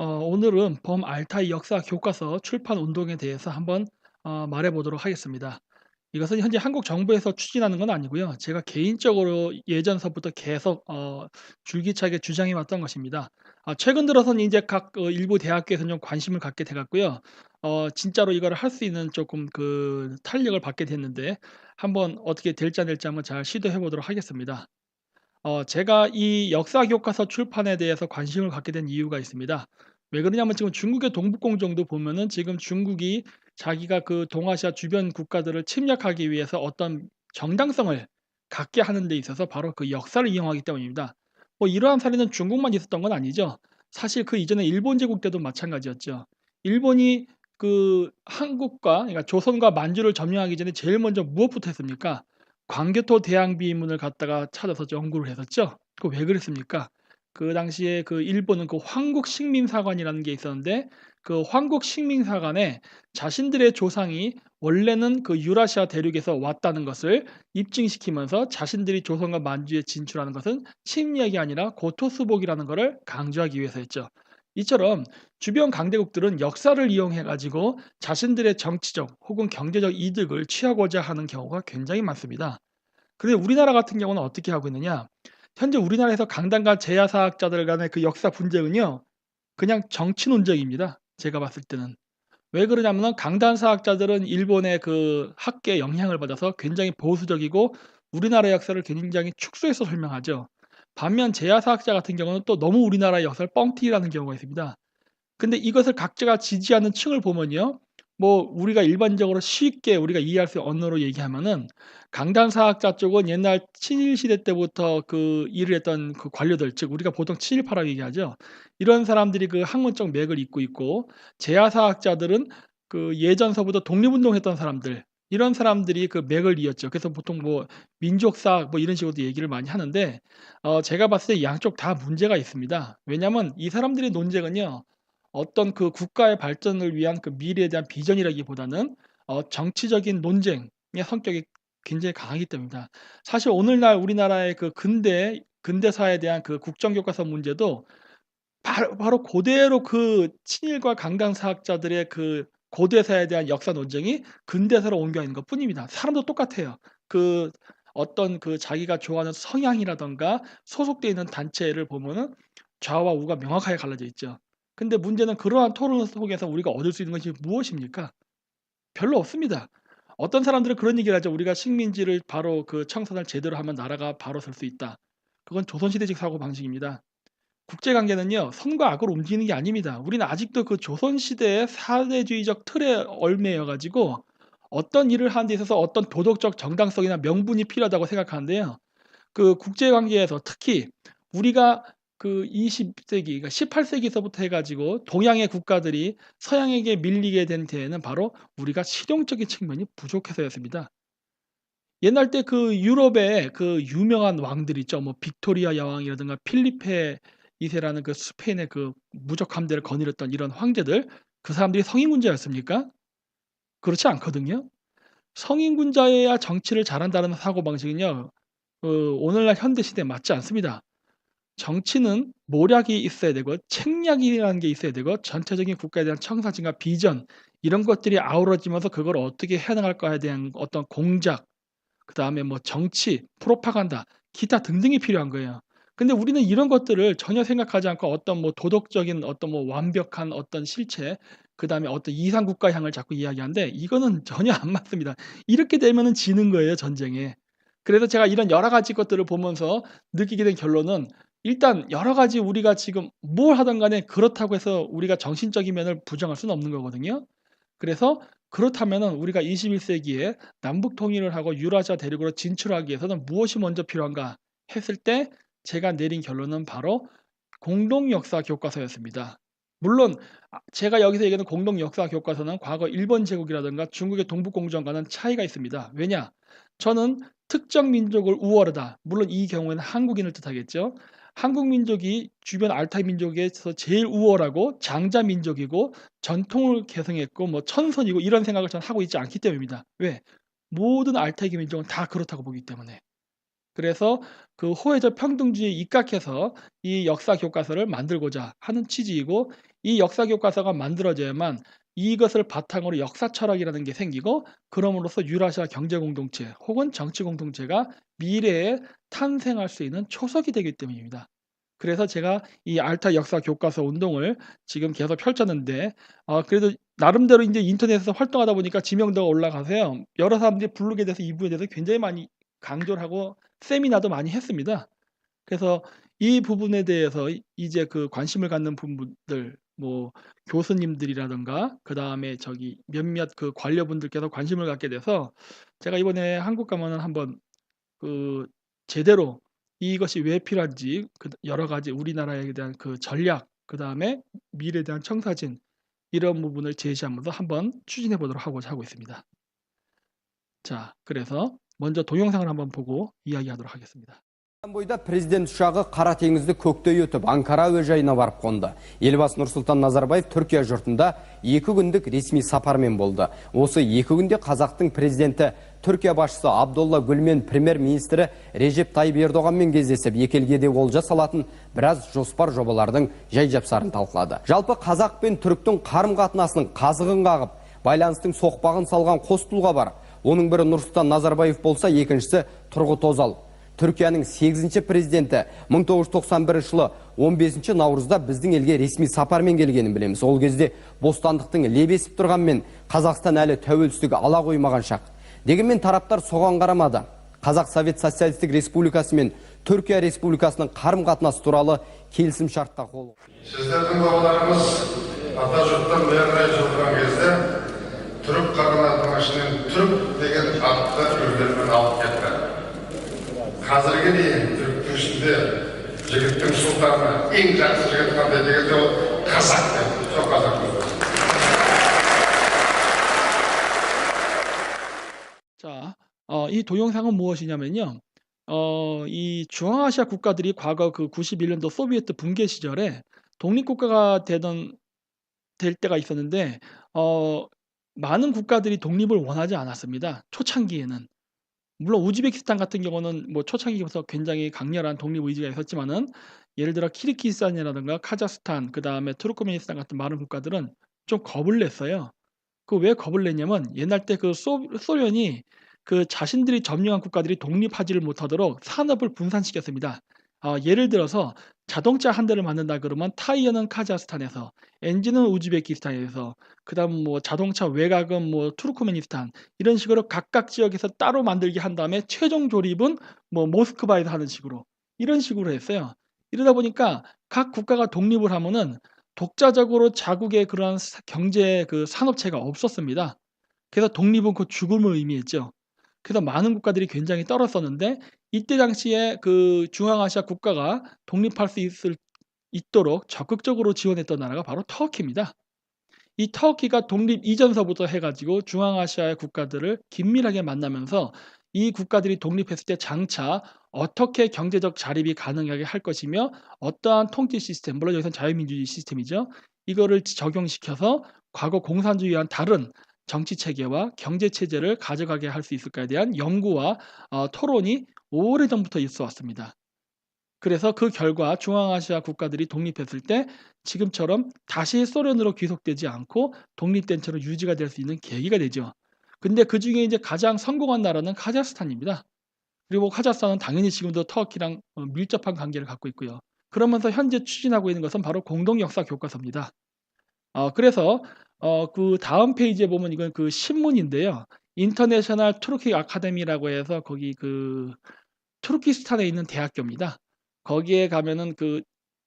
오늘은 범알타이 역사 교과서 출판 운동에 대해서 한번 말해 보도록 하겠습니다. 이것은 현재 한국 정부에서 추진하는 건 아니고요. 제가 개인적으로 예전서부터 계속 줄기차게 주장해 왔던 것입니다. 최근 들어서는 이제 각 일부 대학교에서 좀 관심을 갖게 돼 갖고요. 진짜로 이거를 할 수 있는 조금 그 탄력을 받게 됐는데 한번 어떻게 될지 안 될지 한번 잘 시도해 보도록 하겠습니다. 제가 이 역사 교과서 출판에 대해서 관심을 갖게 된 이유가 있습니다. 왜 그러냐면 지금 중국의 동북공정도 보면은 지금 중국이 자기가 그 동아시아 주변 국가들을 침략하기 위해서 어떤 정당성을 갖게 하는 데 있어서 바로 그 역사를 이용하기 때문입니다. 뭐 이러한 사례는 중국만 있었던 건 아니죠. 사실 그 이전에 일본 제국 때도 마찬가지였죠. 일본이 그 한국과 그러니까 조선과 만주를 점령하기 전에 제일 먼저 무엇부터 했습니까? 광개토 대항비문을 갖다가 찾아서 연구를 했었죠. 그 왜 그랬습니까? 그 당시에 그 일본은 그 황국식민사관이라는 게 있었는데 그 황국식민사관에 자신들의 조상이 원래는 그 유라시아 대륙에서 왔다는 것을 입증시키면서 자신들이 조선과 만주에 진출하는 것은 침략이 아니라 고토수복이라는 것을 강조하기 위해서였죠. 이처럼 주변 강대국들은 역사를 이용해 가지고 자신들의 정치적 혹은 경제적 이득을 취하고자 하는 경우가 굉장히 많습니다. 근데 우리나라 같은 경우는 어떻게 하고 있느냐? 현재 우리나라에서 강단과 재야사학자들 간의 그 역사 분쟁은요. 그냥 정치 논쟁입니다. 제가 봤을 때는. 왜 그러냐면은 강단사학자들은 일본의 그 학계의 영향을 받아서 굉장히 보수적이고 우리나라 역사를 굉장히 축소해서 설명하죠. 반면 재야사학자 같은 경우는 또 너무 우리나라의 역사를 뻥튀기라는 경우가 있습니다. 근데 이것을 각자가 지지하는 층을 보면요. 뭐 우리가 일반적으로 쉽게 우리가 이해할 수 있는 언어로 얘기하면은 강단사학자 쪽은 옛날 친일 시대 때부터 그 일을 했던 그 관료들 즉 우리가 보통 친일파라고 얘기하죠. 이런 사람들이 그 학문적 맥을 잇고 있고 재야사학자들은 그 예전서부터 독립운동했던 사람들 이런 사람들이 그 맥을 이었죠. 그래서 보통 뭐 민족사 뭐 이런 식으로도 얘기를 많이 하는데 제가 봤을 때 양쪽 다 문제가 있습니다. 왜냐하면 이 사람들의 논쟁은요. 어떤 그 국가의 발전을 위한 그 미래에 대한 비전이라기보다는 정치적인 논쟁의 성격이 굉장히 강하기 때문입니다. 사실 오늘날 우리나라의 그 근대사에 대한 그 국정교과서 문제도 바로 고대로 그 친일과 강강사학자들의 그 고대사에 대한 역사 논쟁이 근대사로 옮겨 있는 것뿐입니다. 사람도 똑같아요. 그 어떤 그 자기가 좋아하는 성향이라든가 소속돼 있는 단체를 보면은 좌와 우가 명확하게 갈라져 있죠. 근데 문제는 그러한 토론 속에서 우리가 얻을 수 있는 것이 무엇입니까? 별로 없습니다. 어떤 사람들은 그런 얘기를 하죠. "우리가 식민지를 바로 그 청산을 제대로 하면 나라가 바로 설 수 있다." 그건 조선시대식 사고방식입니다. 국제 관계는요. 선과 악으로 움직이는 게 아닙니다. 우리는 아직도 그 조선 시대의 사대주의적 틀에 얽매여 가지고 어떤 일을 하는 데 있어서 어떤 도덕적 정당성이나 명분이 필요하다고 생각하는데요. 그 국제 관계에서 특히 우리가 그 20 세기 그러니까 18 세기서부터 해 가지고 동양의 국가들이 서양에게 밀리게 된 데에는 바로 우리가 실용적인 측면이 부족해서였습니다. 옛날 때 그 유럽의 그 유명한 왕들 있죠. 뭐 빅토리아 여왕이라든가 필리페 2 세라는 그 스페인의 그 무적 함대를 거느렸던 이런 황제들 그 사람들이 성인군자였습니까? 그렇지 않거든요. 성인군자여야 정치를 잘한다는 사고방식은요. 오늘날 현대 시대에 맞지 않습니다. 정치는 모략이 있어야 되고 책략이라는 게 있어야 되고 전체적인 국가에 대한 청사진과 비전 이런 것들이 아우러지면서 그걸 어떻게 해 나갈까에 대한 어떤 공작 그다음에 뭐 정치, 프로파간다, 기타 등등이 필요한 거예요. 근데 우리는 이런 것들을 전혀 생각하지 않고 어떤 뭐 도덕적인 어떤 뭐 완벽한 어떤 실체, 그다음에 어떤 이상 국가향을 자꾸 이야기하는데 이거는 전혀 안 맞습니다. 이렇게 되면은 지는 거예요, 전쟁에. 그래서 제가 이런 여러 가지 것들을 보면서 느끼게 된 결론은 일단 여러 가지 우리가 지금 뭘 하든 간에 그렇다고 해서 우리가 정신적인 면을 부정할 수는 없는 거거든요. 그래서 그렇다면은 우리가 21 세기에 남북 통일을 하고 유라시아 대륙으로 진출하기 위해서는 무엇이 먼저 필요한가 했을 때 제가 내린 결론은 바로 공동 역사 교과서였습니다. 물론 제가 여기서 얘기하는 공동 역사 교과서는 과거 일본 제국이라든가 중국의 동북공정과는 차이가 있습니다. 왜냐? 저는 특정 민족을 우월하다. 물론 이 경우에는 한국인을 뜻하겠죠. 한국 민족이 주변 알타이 민족에서 제일 우월하고 장자 민족이고 전통을 계승했고 뭐 천선이고 이런 생각을 저는 하고 있지 않기 때문입니다. 왜? 모든 알타이 민족은 다 그렇다고 보기 때문에. 그래서 그 호혜적 평등주의에 입각해서 이 역사 교과서를 만들고자 하는 취지이고, 이 역사 교과서가 만들어져야만 이것을 바탕으로 역사 철학이라는 게 생기고, 그럼으로써 유라시아 경제 공동체 혹은 정치 공동체가 미래에 탄생할 수 있는 초석이 되기 때문입니다. 그래서 제가 이 알타 역사 교과서 운동을 지금 계속 펼쳤는데, 그래도 나름대로 이제 인터넷에서 활동하다 보니까 지명도가 올라가서요. 여러 사람들이 블로그에 대해서 이 부분에 대해서 굉장히 많이 강조를 하고 세미나도 많이 했습니다. 그래서 이 부분에 대해서 이제 그 관심을 갖는 분들, 뭐 교수님들이라든가 그다음에 저기 몇몇 그 관료분들께서 관심을 갖게 돼서, 제가 이번에 한국 가면은 한번 그 제대로 이것이 왜 필요한지, 그 여러 가지 우리나라에 대한 그 전략, 그다음에 미래에 대한 청사진, 이런 부분을 제시하면서 한번 추진해 보도록 하고 있습니다. 자, 그래서 먼저 동영상을 한번 보고 이야기하도록 하겠습니다. Бойда президент ұшағы Қара теңізді көктей өтіп, Анкара әуежайына барып қонды. Елбасы Нұрсұлтан Назарбаев Түркия жұртында 2 күндік ресми сапармен болды. Осы 2 күнде қазақтың президенті Түркия басшысы Абдолла Гүлмен премьер-министрі Режеп Тайып Ердоғанмен кездесіп, екі елге де олжа салатын біраз жоспар жобалардың жай-жапсарын талқылады. Жалпы қазақ пен түріктің қарым-қатынасының қазығын қағып, байланыстың соқпағын салған қос тұлға бар. Оның бірі Нұрсұлтан Назарбаев болса, екіншісі Тұрғыт Озал. Түркияның 8-ші президенті 1991 жылы 15 наурызда біздің елге ресми сапармен келгенін білеміз. Ол кезде бостандықтың лебесіп тұрғанмен Қазақстан әлі тәуелсіздігі ала қоймаған шақ. Дегенмен тараптар соған қарамады. Қазақ Совет Социалистік Республикасы мен Түркия Республикасының қарым-қатынасы туралы келісім шартқа қол. Сіздердің бабаларымыз ата жұрттан бері жылдырған кезде түрік қағанатының ішінен түрік деген атты өздерімен алып кетті. Қазірге дейін түріктің ішінде жігіттің сұлтаны ең жақсы жігіт қандай дегенде ол қазақ дейді. Сол қазақ сөзі. 자, 이 동영상은 무엇이냐면요. 이 중앙아시아 국가들이 과거 그 91년도 소비에트 붕괴 시절에 독립국가가 될 때가 있었는데, 많은 국가들이 독립을 원하지 않았습니다. 초창기에는. 물론 우즈베키스탄 같은 경우는 뭐 초창기부터 굉장히 강렬한 독립 의지가 있었지만은, 예를 들어 키르기스탄이라든가 카자흐스탄, 그다음에 투르크메니스탄 같은 많은 국가들은 좀 겁을 냈어요. 그 왜 겁을 냈냐면, 옛날 때 그 소련이 그 자신들이 점령한 국가들이 독립하지를 못하도록 산업을 분산시켰습니다. 예를 들어서 자동차 한 대를 만든다 그러면 타이어는 카자흐스탄에서, 엔진은 우즈베키스탄에서, 그다음 뭐 자동차 외곽은 뭐 투르크메니스탄, 이런 식으로 각각 지역에서 따로 만들게 한 다음에 최종 조립은 뭐 모스크바에서 하는 식으로, 이런 식으로 했어요. 이러다 보니까 각 국가가 독립을 하면은 독자적으로 자국의 그러한 경제 그 산업체가 없었습니다. 그래서 독립은 곧 죽음을 의미했죠. 그래서 많은 국가들이 굉장히 떨었었는데, 이때 당시에 그 중앙아시아 국가가 독립할 수 있도록 적극적으로 지원했던 나라가 바로 터키입니다. 이 터키가 독립 이전서부터 해가지고 중앙아시아의 국가들을 긴밀하게 만나면서 이 국가들이 독립했을 때 장차 어떻게 경제적 자립이 가능하게 할 것이며, 어떠한 통치 시스템, 물론 여기서는 자유민주주의 시스템이죠. 이거를 적용시켜서 과거 공산주의와는 다른 정치 체계와 경제 체제를 가져가게 할 수 있을까에 대한 연구와 토론이 오래전부터 있어 왔습니다. 그래서 그 결과 중앙아시아 국가들이 독립했을 때 지금처럼 다시 소련으로 귀속되지 않고 독립된 채로 유지가 될 수 있는 계기가 되죠. 근데 그중에 이제 가장 성공한 나라는 카자흐스탄입니다. 그리고 카자흐스탄은 당연히 지금도 터키랑 밀접한 관계를 갖고 있고요. 그러면서 현재 추진하고 있는 것은 바로 공동 역사 교과서입니다. 그래서 그 다음 페이지에 보면 이건 그 신문인데요. 인터내셔널 투르키 아카데미라고 해서 거기 그 투르키스탄에 있는 대학교입니다. 거기에 가면은 그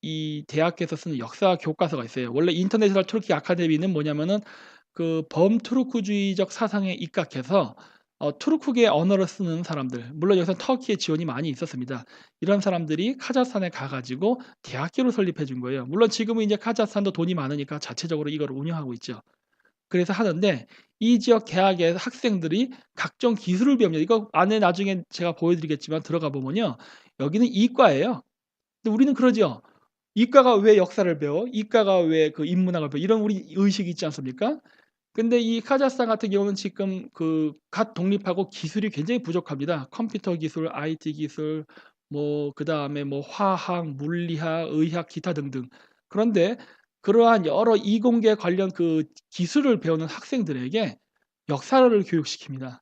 이 대학에서 쓰는 역사 교과서가 있어요. 원래 인터내셔널 투르키 아카데미는 뭐냐면은 그 범투르크주의적 사상에 입각해서 투르크계 언어를 쓰는 사람들, 물론 여기서 터키의 지원이 많이 있었습니다. 이런 사람들이 카자흐스탄에 가가지고 대학교를 설립해 준 거예요. 물론 지금은 이제 카자흐스탄도 돈이 많으니까 자체적으로 이걸 운영하고 있죠. 그래서 하는데, 이 지역 대학의 학생들이 각종 기술을 배웁니다. 이거 안에 나중에 제가 보여드리겠지만 들어가 보면요, 여기는 이과예요. 근데 우리는 그러죠. 이과가 왜 역사를 배워? 이과가 왜 그 인문학을 배워? 이런 우리 의식이 있지 않습니까? 근데 이 카자흐스탄 같은 경우는 지금 갓 독립하고 기술이 굉장히 부족합니다. 컴퓨터 기술, IT 기술, 뭐 그다음에 뭐 화학, 물리학, 의학, 기타 등등. 그런데 그러한 여러 이공계 관련 기술을 배우는 학생들에게 역사를 교육시킵니다.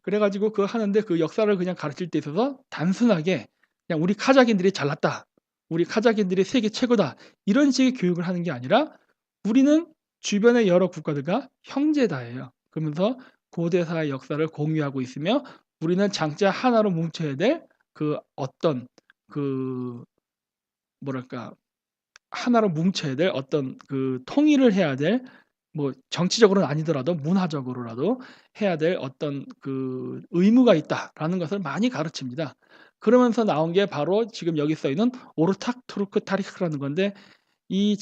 그래 가지고 하는데 역사를 그냥 가르칠 때 있어서 단순하게 그냥 '우리 카자흐인들이 잘났다. 우리 카자흐인들이 세계 최고다.' 이런 식의 교육을 하는 게 아니라 "우리는 주변의 여러 국가들과 형제다."예요. 그러면서 고대사의 역사를 공유하고 있으며 우리는 장자 하나로 뭉쳐야 될 어떤 그 뭐랄까 하나로 뭉쳐야 될 어떤 통일을 해야 될, 뭐 정치적으로는 아니더라도 문화적으로라도 해야 될 어떤 의무가 있다라는 것을 많이 가르칩니다. 그러면서 나온 게 바로 지금 여기 써 있는 오르탁 투르크 타리크라는 건데, 이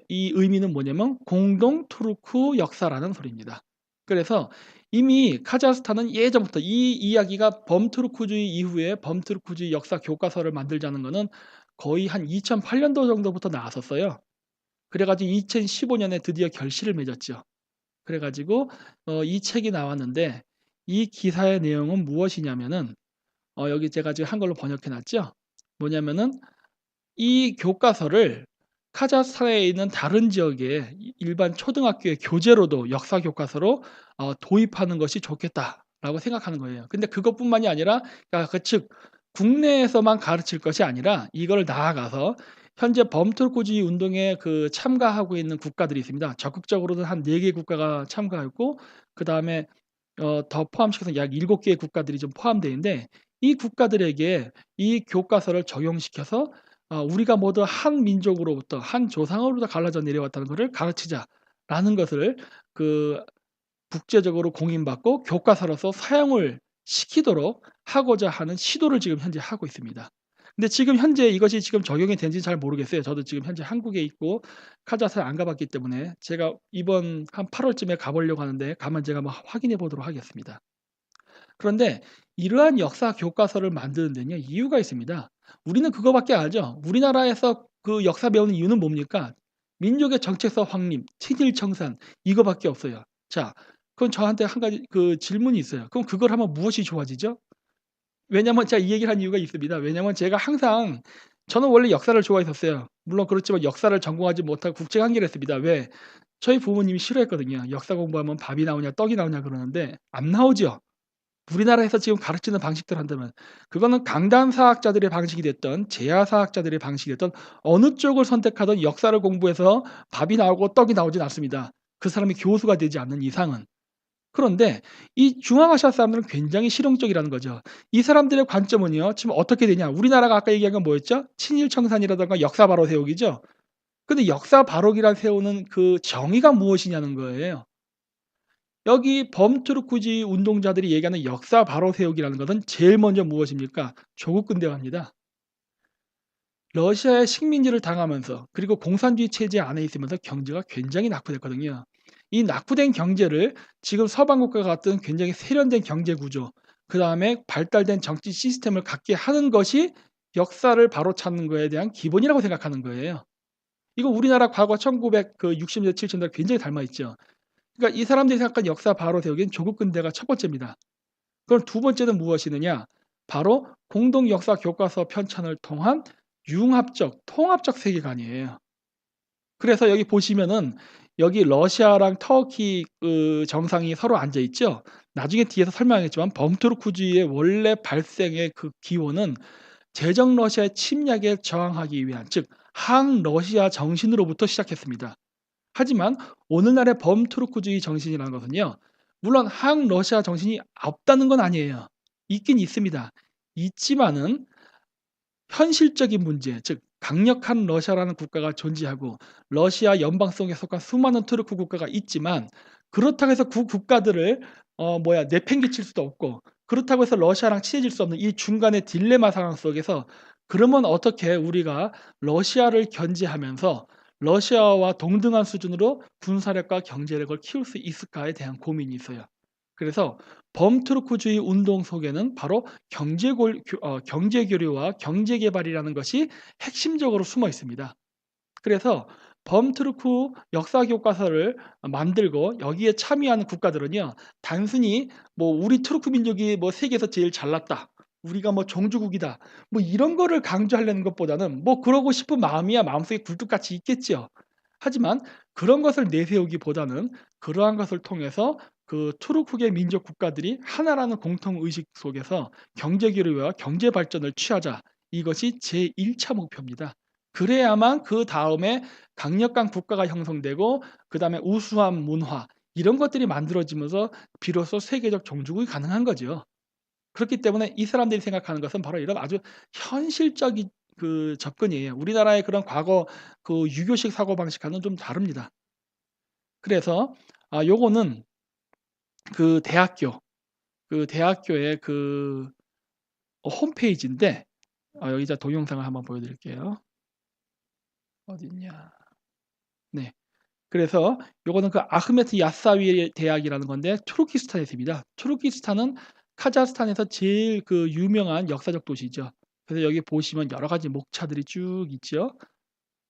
의미는 뭐냐면 공동 투르크 역사라는 소리입니다. 그래서 이미 카자흐스탄은 예전부터 이 이야기가 범투르크주의 이후에 범투르크주의 역사 교과서를 만들자는 거는 거의 한 2008년도 정도부터 나왔었어요. 그래 가지고 2015년에 드디어 결실을 맺었죠. 그래 가지고 이 책이 나왔는데, 이 기사의 내용은 무엇이냐면은 여기 제가 지금 한글로 번역해 놨죠. 뭐냐면은 이 교과서를 카자흐스탄에 있는 다른 지역의 일반 초등학교의 교재로도 역사 교과서로 도입하는 것이 좋겠다라고 생각하는 거예요. 근데 그것뿐만이 아니라, 그러니까 즉 국내에서만 가르칠 것이 아니라 이걸 나아가서 현재 범turk주의 운동에 참가하고 있는 국가들이 있습니다. 적극적으로는 한 4개 국가가 참가했고, 그다음에 더 포함시켜서 약 7개의 국가들이 좀 포함되어 있는데, 이 국가들에게 이 교과서를 적용시켜서 우리가 모두 한 민족으로부터 한 조상으로부터 갈라져 내려왔다는 것을 가르치자라는 것을 국제적으로 공인받고 교과서로서 사용을 시키도록 하고자 하는 시도를 지금 현재 하고 있습니다. 근데 지금 현재 이것이 지금 적용이 되는지 잘 모르겠어요. 저도 지금 현재 한국에 있고 카자흐스탄 안 가봤기 때문에 제가 이번 한 8월쯤에 가보려고 하는데, 가면 제가 한번 확인해 보도록 하겠습니다. 그런데 이러한 역사 교과서를 만드는 데는 이유가 있습니다. 우리는 그거밖에 안 하죠. 우리나라에서 역사 배우는 이유는 뭡니까? 민족의 정체성 확립, 친일 청산, 이거밖에 없어요. 자, 그럼 저한테 한 가지 질문이 있어요. 그럼 그걸 하면 무엇이 좋아지죠? 왜냐면 제가 이 얘기를 한 이유가 있습니다. 왜냐면 제가 항상, 저는 원래 역사를 좋아했었어요. 물론 그렇지만 역사를 전공하지 못하고 국제 관계를 했습니다. 왜? 저희 부모님이 싫어했거든요. 역사 공부하면 밥이 나오냐 떡이 나오냐 그러는데 안 나오죠. 우리나라에서 지금 가르치는 방식대로 한다면, 그거는 강단 사학자들의 방식이 됐던 재야 사학자들의 방식이 됐던 어느 쪽을 선택하든 역사를 공부해서 밥이 나오고 떡이 나오진 않습니다. 그 사람이 교수가 되지 않는 이상은. 그런데 이 중앙아시아 사람들은 굉장히 실용적이라는 거죠. 이 사람들의 관점은요, 지금 어떻게 되냐? 우리나라가 아까 얘기한 건 뭐였죠? 친일 청산이라든가 역사 바로 세우기죠. 근데 역사 바로기란 세우는 정의가 무엇이냐는 거예요. 여기 범투르크주의 운동자들이 얘기하는 역사 바로 세우기라는 것은 제일 먼저 무엇입니까? 조국 근대화입니다. 러시아의 식민지를 당하면서, 그리고 공산주의 체제 안에 있으면서 경제가 굉장히 낙후됐거든요. 이 낙후된 경제를 지금 서방 국가 같은 굉장히 세련된 경제 구조, 그다음에 발달된 정치 시스템을 갖게 하는 것이 역사를 바로 찾는 거에 대한 기본이라고 생각하는 거예요. 이거 우리나라 과거 1960년대 70년대 굉장히 닮아 있죠. 그러니까 이 사람들이 생각한 역사 바로 세우기는 조국 근대가 첫 번째입니다. 그럼 두 번째는 무엇이느냐? 바로 공동 역사 교과서 편찬을 통한 융합적, 통합적 세계관이에요. 그래서 여기 보시면은 여기 러시아랑 터키 정상이 서로 앉아 있죠. 나중에 뒤에서 설명하겠지만 범투르크주의의 원래 발생의 기원은 제정 러시아의 침략에 저항하기 위한, 즉 항러시아 정신으로부터 시작했습니다. 하지만 오늘날의 범투르크주의 정신이라는 것은요, 물론 항러시아 정신이 없다는 건 아니에요. 있긴 있습니다. 있지만은 현실적인 문제, 즉 강력한 러시아라는 국가가 존재하고 러시아 연방성에 속한 수많은 투르크 국가가 있지만, 그렇다고 해서 그 국가들을 내팽개칠 수도 없고, 그렇다고 해서 러시아랑 친해질 수 없는 이 중간의 딜레마 상황 속에서, 그러면 어떻게 우리가 러시아를 견제하면서 러시아와 동등한 수준으로 군사력과 경제력을 키울 수 있을까에 대한 고민이 있어요. 그래서 범투르크주의 운동 속에는 바로 경제 교류와 경제 개발이라는 것이 핵심적으로 숨어 있습니다. 그래서 범트루크 역사 교과서를 만들고 여기에 참여하는 국가들은요. 단순히 뭐 우리 트루크 민족이 뭐 세계에서 제일 잘났다. 우리가 뭐 종주국이다. 뭐 이런 거를 강조하려는 것보다는 뭐 그러고 싶은 마음이야 마음속에 굴뚝같이 있겠지요. 하지만 그런 것을 내세우기보다는 그러한 것을 통해서 그 투르크계 민족 국가들이 하나라는 공통 의식 속에서 경제 교류와 경제 발전을 취하자. 이것이 제1차 목표입니다. 그래야만 그다음에 강력한 국가가 형성되고 그다음에 우수한 문화 이런 것들이 만들어지면서 비로소 세계적 종주국이 가능한 거죠. 그렇기 때문에 이 사람들이 생각하는 것은 바로 이런 아주 현실적인 그 접근이에요. 우리나라의 그런 과거 그 유교식 사고방식과는 좀 다릅니다. 그래서 요거는 그 대학교의 그 홈페이지인데 여기 자 동영상을 한번 보여 드릴게요. 어딨냐. 네. 그래서 요거는 그 아흐메트 야사위 대학이라는 건데 투르키스탄에 있습니다. 투르키스탄은 카자흐스탄에서 제일 그 유명한 역사적 도시죠. 그래서 여기 보시면 여러 가지 목차들이 쭉 있죠.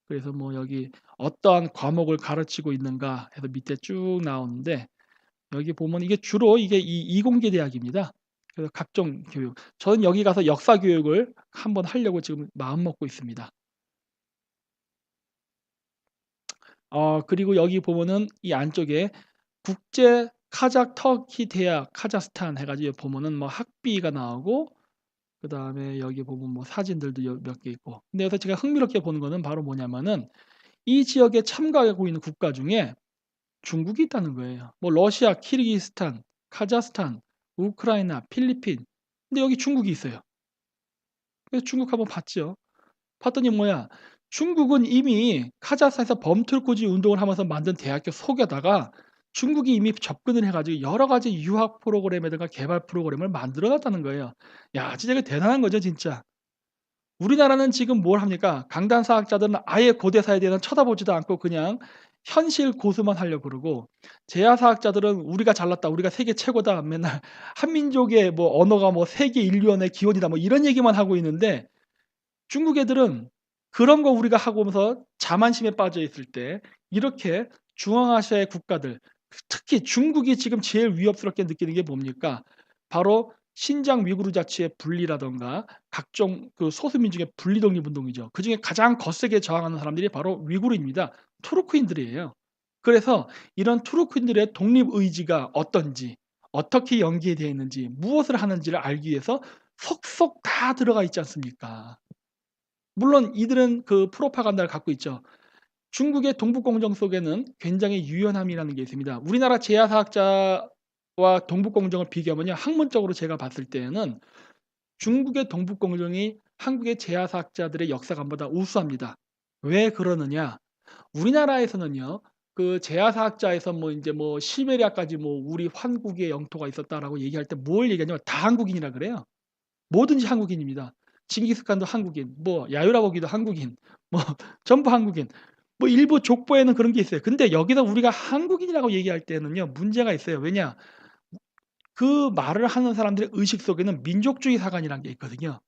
그래서 뭐 여기 어떠한 과목을 가르치고 있는가 해서 밑에 쭉 나오는데 여기 보면 이게 주로 이게 이공계 대학입니다. 그래서 각종 교육. 저는 여기 가서 역사 교육을 한번 하려고 지금 마음 먹고 있습니다. 그리고 여기 보면은 이 안쪽에 국제 카작 터키 대학 카자흐스탄 해가지고 보면은 뭐 학비가 나오고 그다음에 여기 보면 뭐 사진들도 몇 개 있고. 근데 여기서 제가 흥미롭게 보는 거는 바로 뭐냐면은 이 지역에 참가하고 있는 국가 중에 중국이 있다는 거예요. 뭐 러시아, 키르기스탄, 카자흐스탄, 우크라이나, 필리핀. 근데 여기 중국이 있어요. 그래서 중국 한번 봤죠. 봤더니 뭐야? 중국은 이미 카자흐스탄에서 범turku지 운동을 하면서 만든 대학교 속에다가 중국이 이미 접근을 해 가지고 여러 가지 유학 프로그램이라든가 개발 프로그램을 만들어 놨다는 거예요. 야 진짜 이거 대단한 거죠 진짜. 우리나라는 지금 뭘 합니까? 강단사학자들은 아예 고대사에 대해서는 쳐다보지도 않고 그냥 현실 고수만 하려고 그러고 재야사학자들은 우리가 잘났다. 우리가 세계 최고다. 맨날 한민족의 뭐 언어가 뭐 세계 인류언의 기원이다. 뭐 이런 얘기만 하고 있는데 중국 애들은 그런 거 우리가 하고 오면서 자만심에 빠져 있을 때 이렇게 중앙아시아의 국가들 특히 중국이 지금 제일 위협스럽게 느끼는 게 뭡니까? 바로 신장 위구르 자치의 분리라든가 각종 그 소수민족의 분리 독립 운동이죠. 그중에 가장 거세게 저항하는 사람들이 바로 위구르입니다. 투르크인들이에요. 그래서 이런 투르크인들의 독립 의지가 어떤지, 어떻게 연계되어 있는지, 무엇을 하는지를 알기 위해서 속속 다 들어가 있지 않습니까? 물론 이들은 그 프로파간다를 갖고 있죠. 중국의 동북공정 속에는 굉장히 유연함이라는 게 있습니다. 우리나라 제야사학자와 동북공정을 비교하면요. 학문적으로 제가 봤을 때에는 중국의 동북공정이 한국의 제야사학자들의 역사관보다 우수합니다. 왜 그러느냐? 우리나라에서는요. 그 제야사학자에서 뭐 인제 뭐 시베리아까지 뭐 우리 환국의 영토가 있었다라고 얘기할 때 뭘 얘기하냐면 다 한국인이라 그래요. 뭐든지 한국인입니다. 징기스칸도 한국인, 뭐 야유라고기도 한국인, 뭐 전부 한국인. 뭐 일부 족보에는 그런 게 있어요. 근데 여기서 우리가 한국인이라고 얘기할 때는요 문제가 있어요. 왜냐? 그 말을 하는 사람들의 의식 속에는 민족주의 사관이라는 게 있거든요.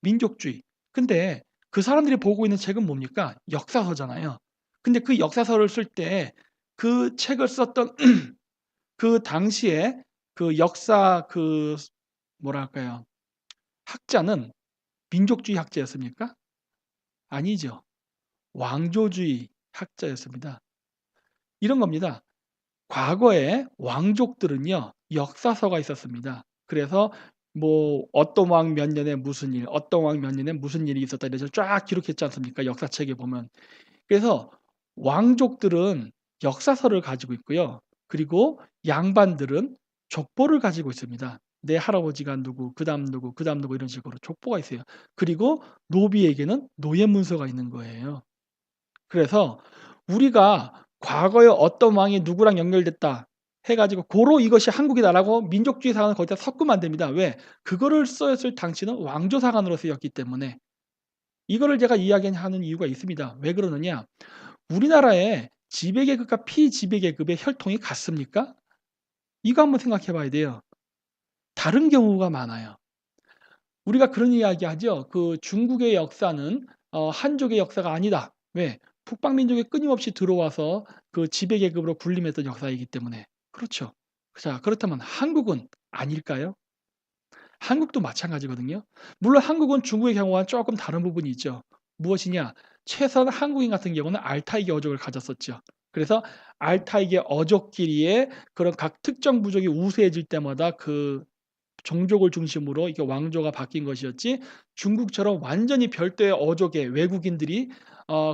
민족주의. 근데 그 사람들이 보고 있는 책은 뭡니까? 역사서잖아요. 근데 그 역사서를 쓸 때 그 책을 썼던 그 당시에 그 역사 그 뭐랄까요? 학자는 민족주의 학자였습니까? 아니죠. 왕조주의 학자였습니다. 이런 겁니다. 과거에 왕족들은요. 역사서가 있었습니다. 그래서 뭐 어떤 왕 몇 년에 무슨 일, 어떤 왕 몇 년에 무슨 일이 있었다 이래서 쫙 기록했지 않습니까? 역사책에 보면. 그래서 왕족들은 역사서를 가지고 있고요. 그리고 양반들은 족보를 가지고 있습니다. 내 할아버지가 누구, 그다음 누구, 그다음 누구 이런 식으로 족보가 있어요. 그리고 노비에게는 노예문서가 있는 거예요. 그래서 우리가 과거에 어떤 왕이 누구랑 연결됐다 해 가지고 고로 이것이 한국이다라고 민족주의 사관을 거기다 섞으면 안 됩니다. 왜? 그거를 쓰였을 당시는 왕조 사관으로 쓰였기 때문에 이거를 제가 이야기하는 이유가 있습니다. 왜 그러느냐? 우리나라의 지배계급과 피지배계급의 혈통이 같습니까? 이거 한번 생각해 봐야 돼요. 다른 경우가 많아요. 우리가 그런 이야기하죠. 그 중국의 역사는 한족의 역사가 아니다. 왜? 북방 민족이 끊임없이 들어와서 그 지배 계급으로 군림했던 역사이기 때문에. 그렇죠. 자, 그렇다면 한국은 아닐까요? 한국도 마찬가지거든요. 물론 한국은 중국의 경우와는 조금 다른 부분이 있죠. 무엇이냐? 최소한 한국인 같은 경우는 알타이계 어족을 가졌었죠. 그래서 알타이계 어족끼리의 그런 각 특정 부족이 우세해질 때마다 그 종족을 중심으로 이게 왕조가 바뀐 것이었지, 중국처럼 완전히 별도의 어족의 외국인들이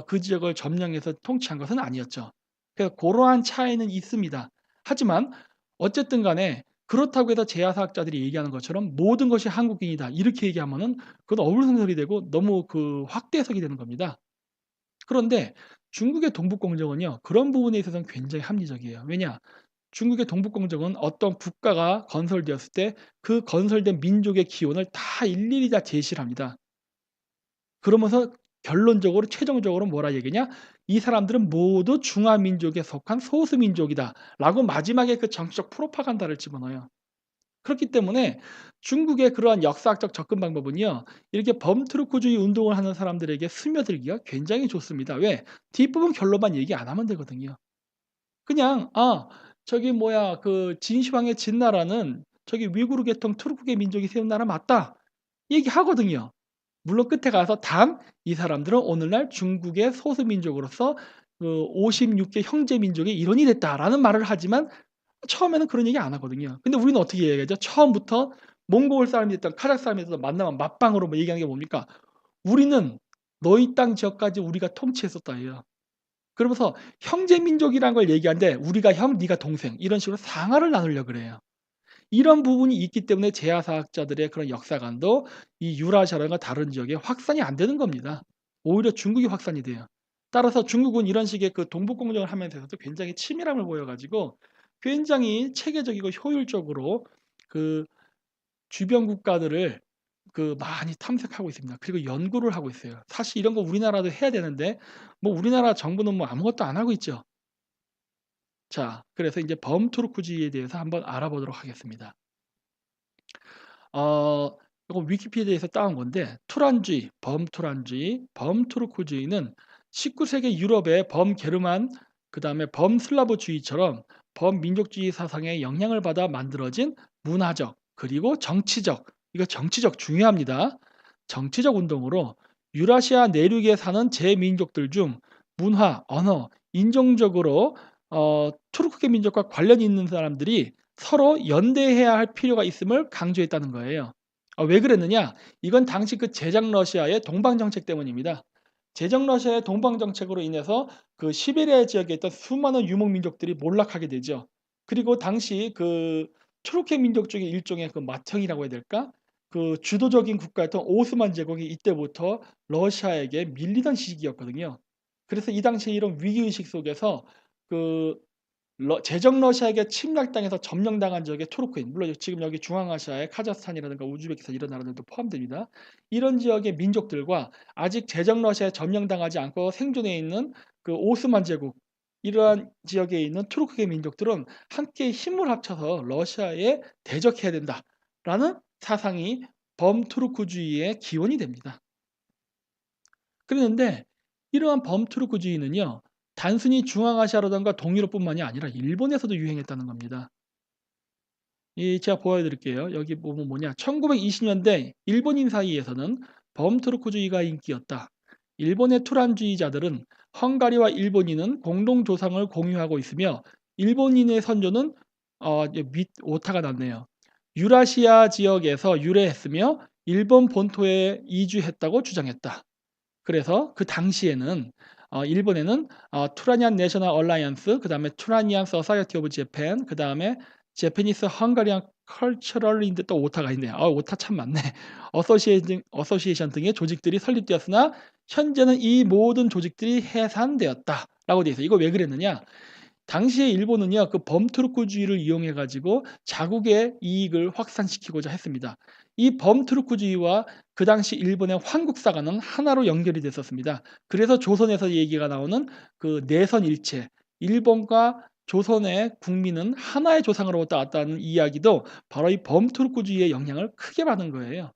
그 지역을 점령해서 통치한 것은 아니었죠. 그래서 고러한 차이는 있습니다. 하지만 어쨌든 간에 그렇다고 해서 제야사학자들이 얘기하는 것처럼 모든 것이 한국인이다 이렇게 얘기하면은 그건 어불성설이 되고 너무 그 확대 해석이 되는 겁니다. 그런데 중국의 동북공정은요, 그런 부분에 있어서는 굉장히 합리적이에요. 왜냐? 중국의 동북공정은 어떤 국가가 건설되었을 때 그 건설된 민족의 기원을 다 일일이 다 제시를 합니다. 그러면서 결론적으로 최종적으로 뭐라 얘기냐? 이 사람들은 모두 중화민족에 속한 소수민족이다라고 마지막에 그 정치적 프로파간다를 집어넣어요. 그렇기 때문에 중국의 그러한 역사학적 접근 방법은요, 이렇게 범트루크주의 운동을 하는 사람들에게 스며들기가 굉장히 좋습니다. 왜? 뒷부분 결론만 얘기 안 하면 되거든요. 그냥 저기 뭐야 그 진시황의 진나라는 저기 위구르 계통 투르크계 민족이 세운 나라 맞다 얘기하거든요. 물론 끝에 가서 단 이 사람들은 오늘날 중국의 소수 민족으로서 그 56개 형제 민족의 일원이 됐다라는 말을 하지만 처음에는 그런 얘기 안 하거든요. 근데 우리는 어떻게 얘기하죠? 처음부터 몽골 사람이 됐든 카자흐 사람이 됐든 만나면 맞방으로 뭐 얘기하는 게 뭡니까? 우리는 너희 땅 지역까지 우리가 통치했었다예요. 그러면서 형제 민족이라는 걸 얘기하는데 우리가 형, 네가 동생 이런 식으로 상하를 나누려고 그래요. 이런 부분이 있기 때문에 제야사학자들의 그런 역사관도 이 유라시아라든가 다른 지역에 확산이 안 되는 겁니다. 오히려 중국이 확산이 돼요. 따라서 중국은 이런 식의 그 동북공정을 하면서도 굉장히 치밀함을 보여가지고 굉장히 체계적이고 효율적으로 그 주변 국가들을 그 많이 탐색하고 있습니다. 그리고 연구를 하고 있어요. 사실 이런 거 우리나라도 해야 되는데 뭐 우리나라 정부는 뭐 아무것도 안 하고 있죠. 자, 그래서 이제 범투르크주의에 대해서 한번 알아보도록 하겠습니다. 이거 위키피디아에서 따온 건데 투란주의, 범투란주의, 범투르크주의는 19세기 유럽의 범게르만 그다음에 범슬라브주의처럼 범민족주의 사상의 영향을 받아 만들어진 문화적 그리고 정치적, 이거 정치적 중요합니다. 정치적 운동으로 유라시아 내륙에 사는 제민족들 중 문화, 언어, 인종적으로 투르크계 민족과 관련이 있는 사람들이 서로 연대해야 할 필요가 있음을 강조했다는 거예요. 왜 그랬느냐? 이건 당시 그 제장 러시아의 동방 정책 때문입니다. 제장 러시아의 동방 정책으로 인해서 그 시베리아 지역에 있던 수많은 유목 민족들이 몰락하게 되죠. 그리고 당시 그 투르크 민족 중에 일종의 그 맏형이라고 해야 될까? 그 주도적인 국가였던 오스만 제국이 이때부터 러시아에게 밀리던 시기였거든요. 그래서 이 당시에 이런 위기의식 속에서 그 제정 러시아에게 침략당해서 점령당한 지역의 투르크인, 물론 지금 여기 중앙아시아의 카자흐스탄이라든가 우즈베키스탄 이런 나라들도 포함됩니다. 이런 지역의 민족들과 아직 제정 러시아에 점령당하지 않고 생존해 있는 그 오스만 제국, 이러한 지역에 있는 투르크계 민족들은 함께 힘을 합쳐서 러시아에 대적해야 된다라는 사상이 범투르크주의의 기원이 됩니다. 그런데 이러한 범투르크주의는요, 단순히 중앙아시아라든가 동유럽뿐만이 아니라 일본에서도 유행했다는 겁니다. 제가 보여드릴게요. 여기 보면 뭐냐, 1920년대 일본인 사이에서는 범투르크주의가 인기였다. 일본의 투란주의자들은 헝가리와 일본인은 공동 조상을 공유하고 있으며 일본인의 선조는 밑 오타가 났네요. 유라시아 지역에서 유래했으며 일본 본토에 이주했다고 주장했다. 그래서 그 당시에는 일본에는 투라니안 내셔널 얼라이언스, 그다음에 투라니안 소사이어티 오브 재팬, 그다음에 제페니스 헝가리안 컬처럴인데 또 오타가 있네요. 오타 참 많네. 어소시에이션 등의 조직들이 설립되었으나 현재는 이 모든 조직들이 해산되었다라고 되어 있어요. 이거 왜 그랬느냐? 당시에 일본은요, 그 범투르크주의를 이용해 가지고 자국의 이익을 확산시키고자 했습니다. 이 범투르크주의와 그 당시 일본의 황국사가는 하나로 연결이 됐었습니다. 그래서 조선에서 얘기가 나오는 그 내선 일체, 일본과 조선의 국민은 하나의 조상으로부터 왔다는 이야기도 바로 이 범투르크주의의 영향을 크게 받은 거예요.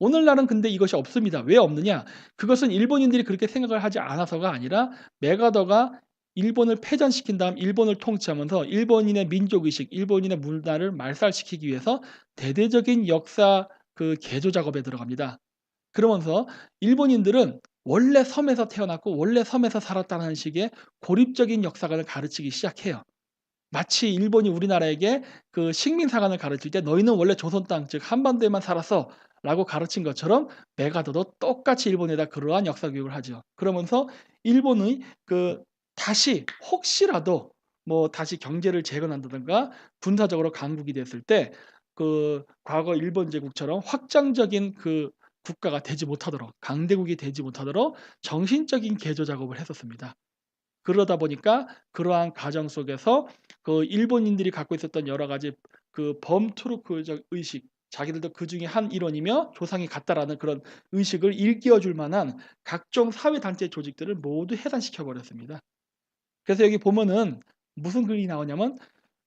오늘날은 근데 이것이 없습니다. 왜 없느냐? 그것은 일본인들이 그렇게 생각을 하지 않아서가 아니라 메가더가 일본을 패전시킨 다음 일본을 통치하면서 일본인의 민족의식, 일본인의 문화를 말살시키기 위해서 대대적인 역사 개조 작업에 들어갑니다. 그러면서 일본인들은 원래 섬에서 태어났고 원래 섬에서 살았다는 식의 고립적인 역사관을 가르치기 시작해요. 마치 일본이 우리나라에게 식민사관을 가르칠 때 "너희는 원래 조선 땅 즉 한반도에만 살았어."라고 가르친 것처럼 메가더도 똑같이 일본에다 그러한 역사 교육을 하죠. 그러면서 일본의 다시 혹시라도 다시 경제를 재건한다든가 군사적으로 강국이 됐을 때 과거 일본 제국처럼 확장적인 국가가 되지 못하도록 강대국이 되지 못하도록 정신적인 개조 작업을 했었습니다. 그러다 보니까 그러한 과정 속에서 일본인들이 갖고 있었던 여러 가지 범투르크적 의식, 자기들도 그중에 한 일원이며 조상이 같다라는 그런 의식을 일깨워 줄 만한 각종 사회 단체 조직들을 모두 해산시켜 버렸습니다. 그래서 여기 보면은 무슨 글이 나오냐면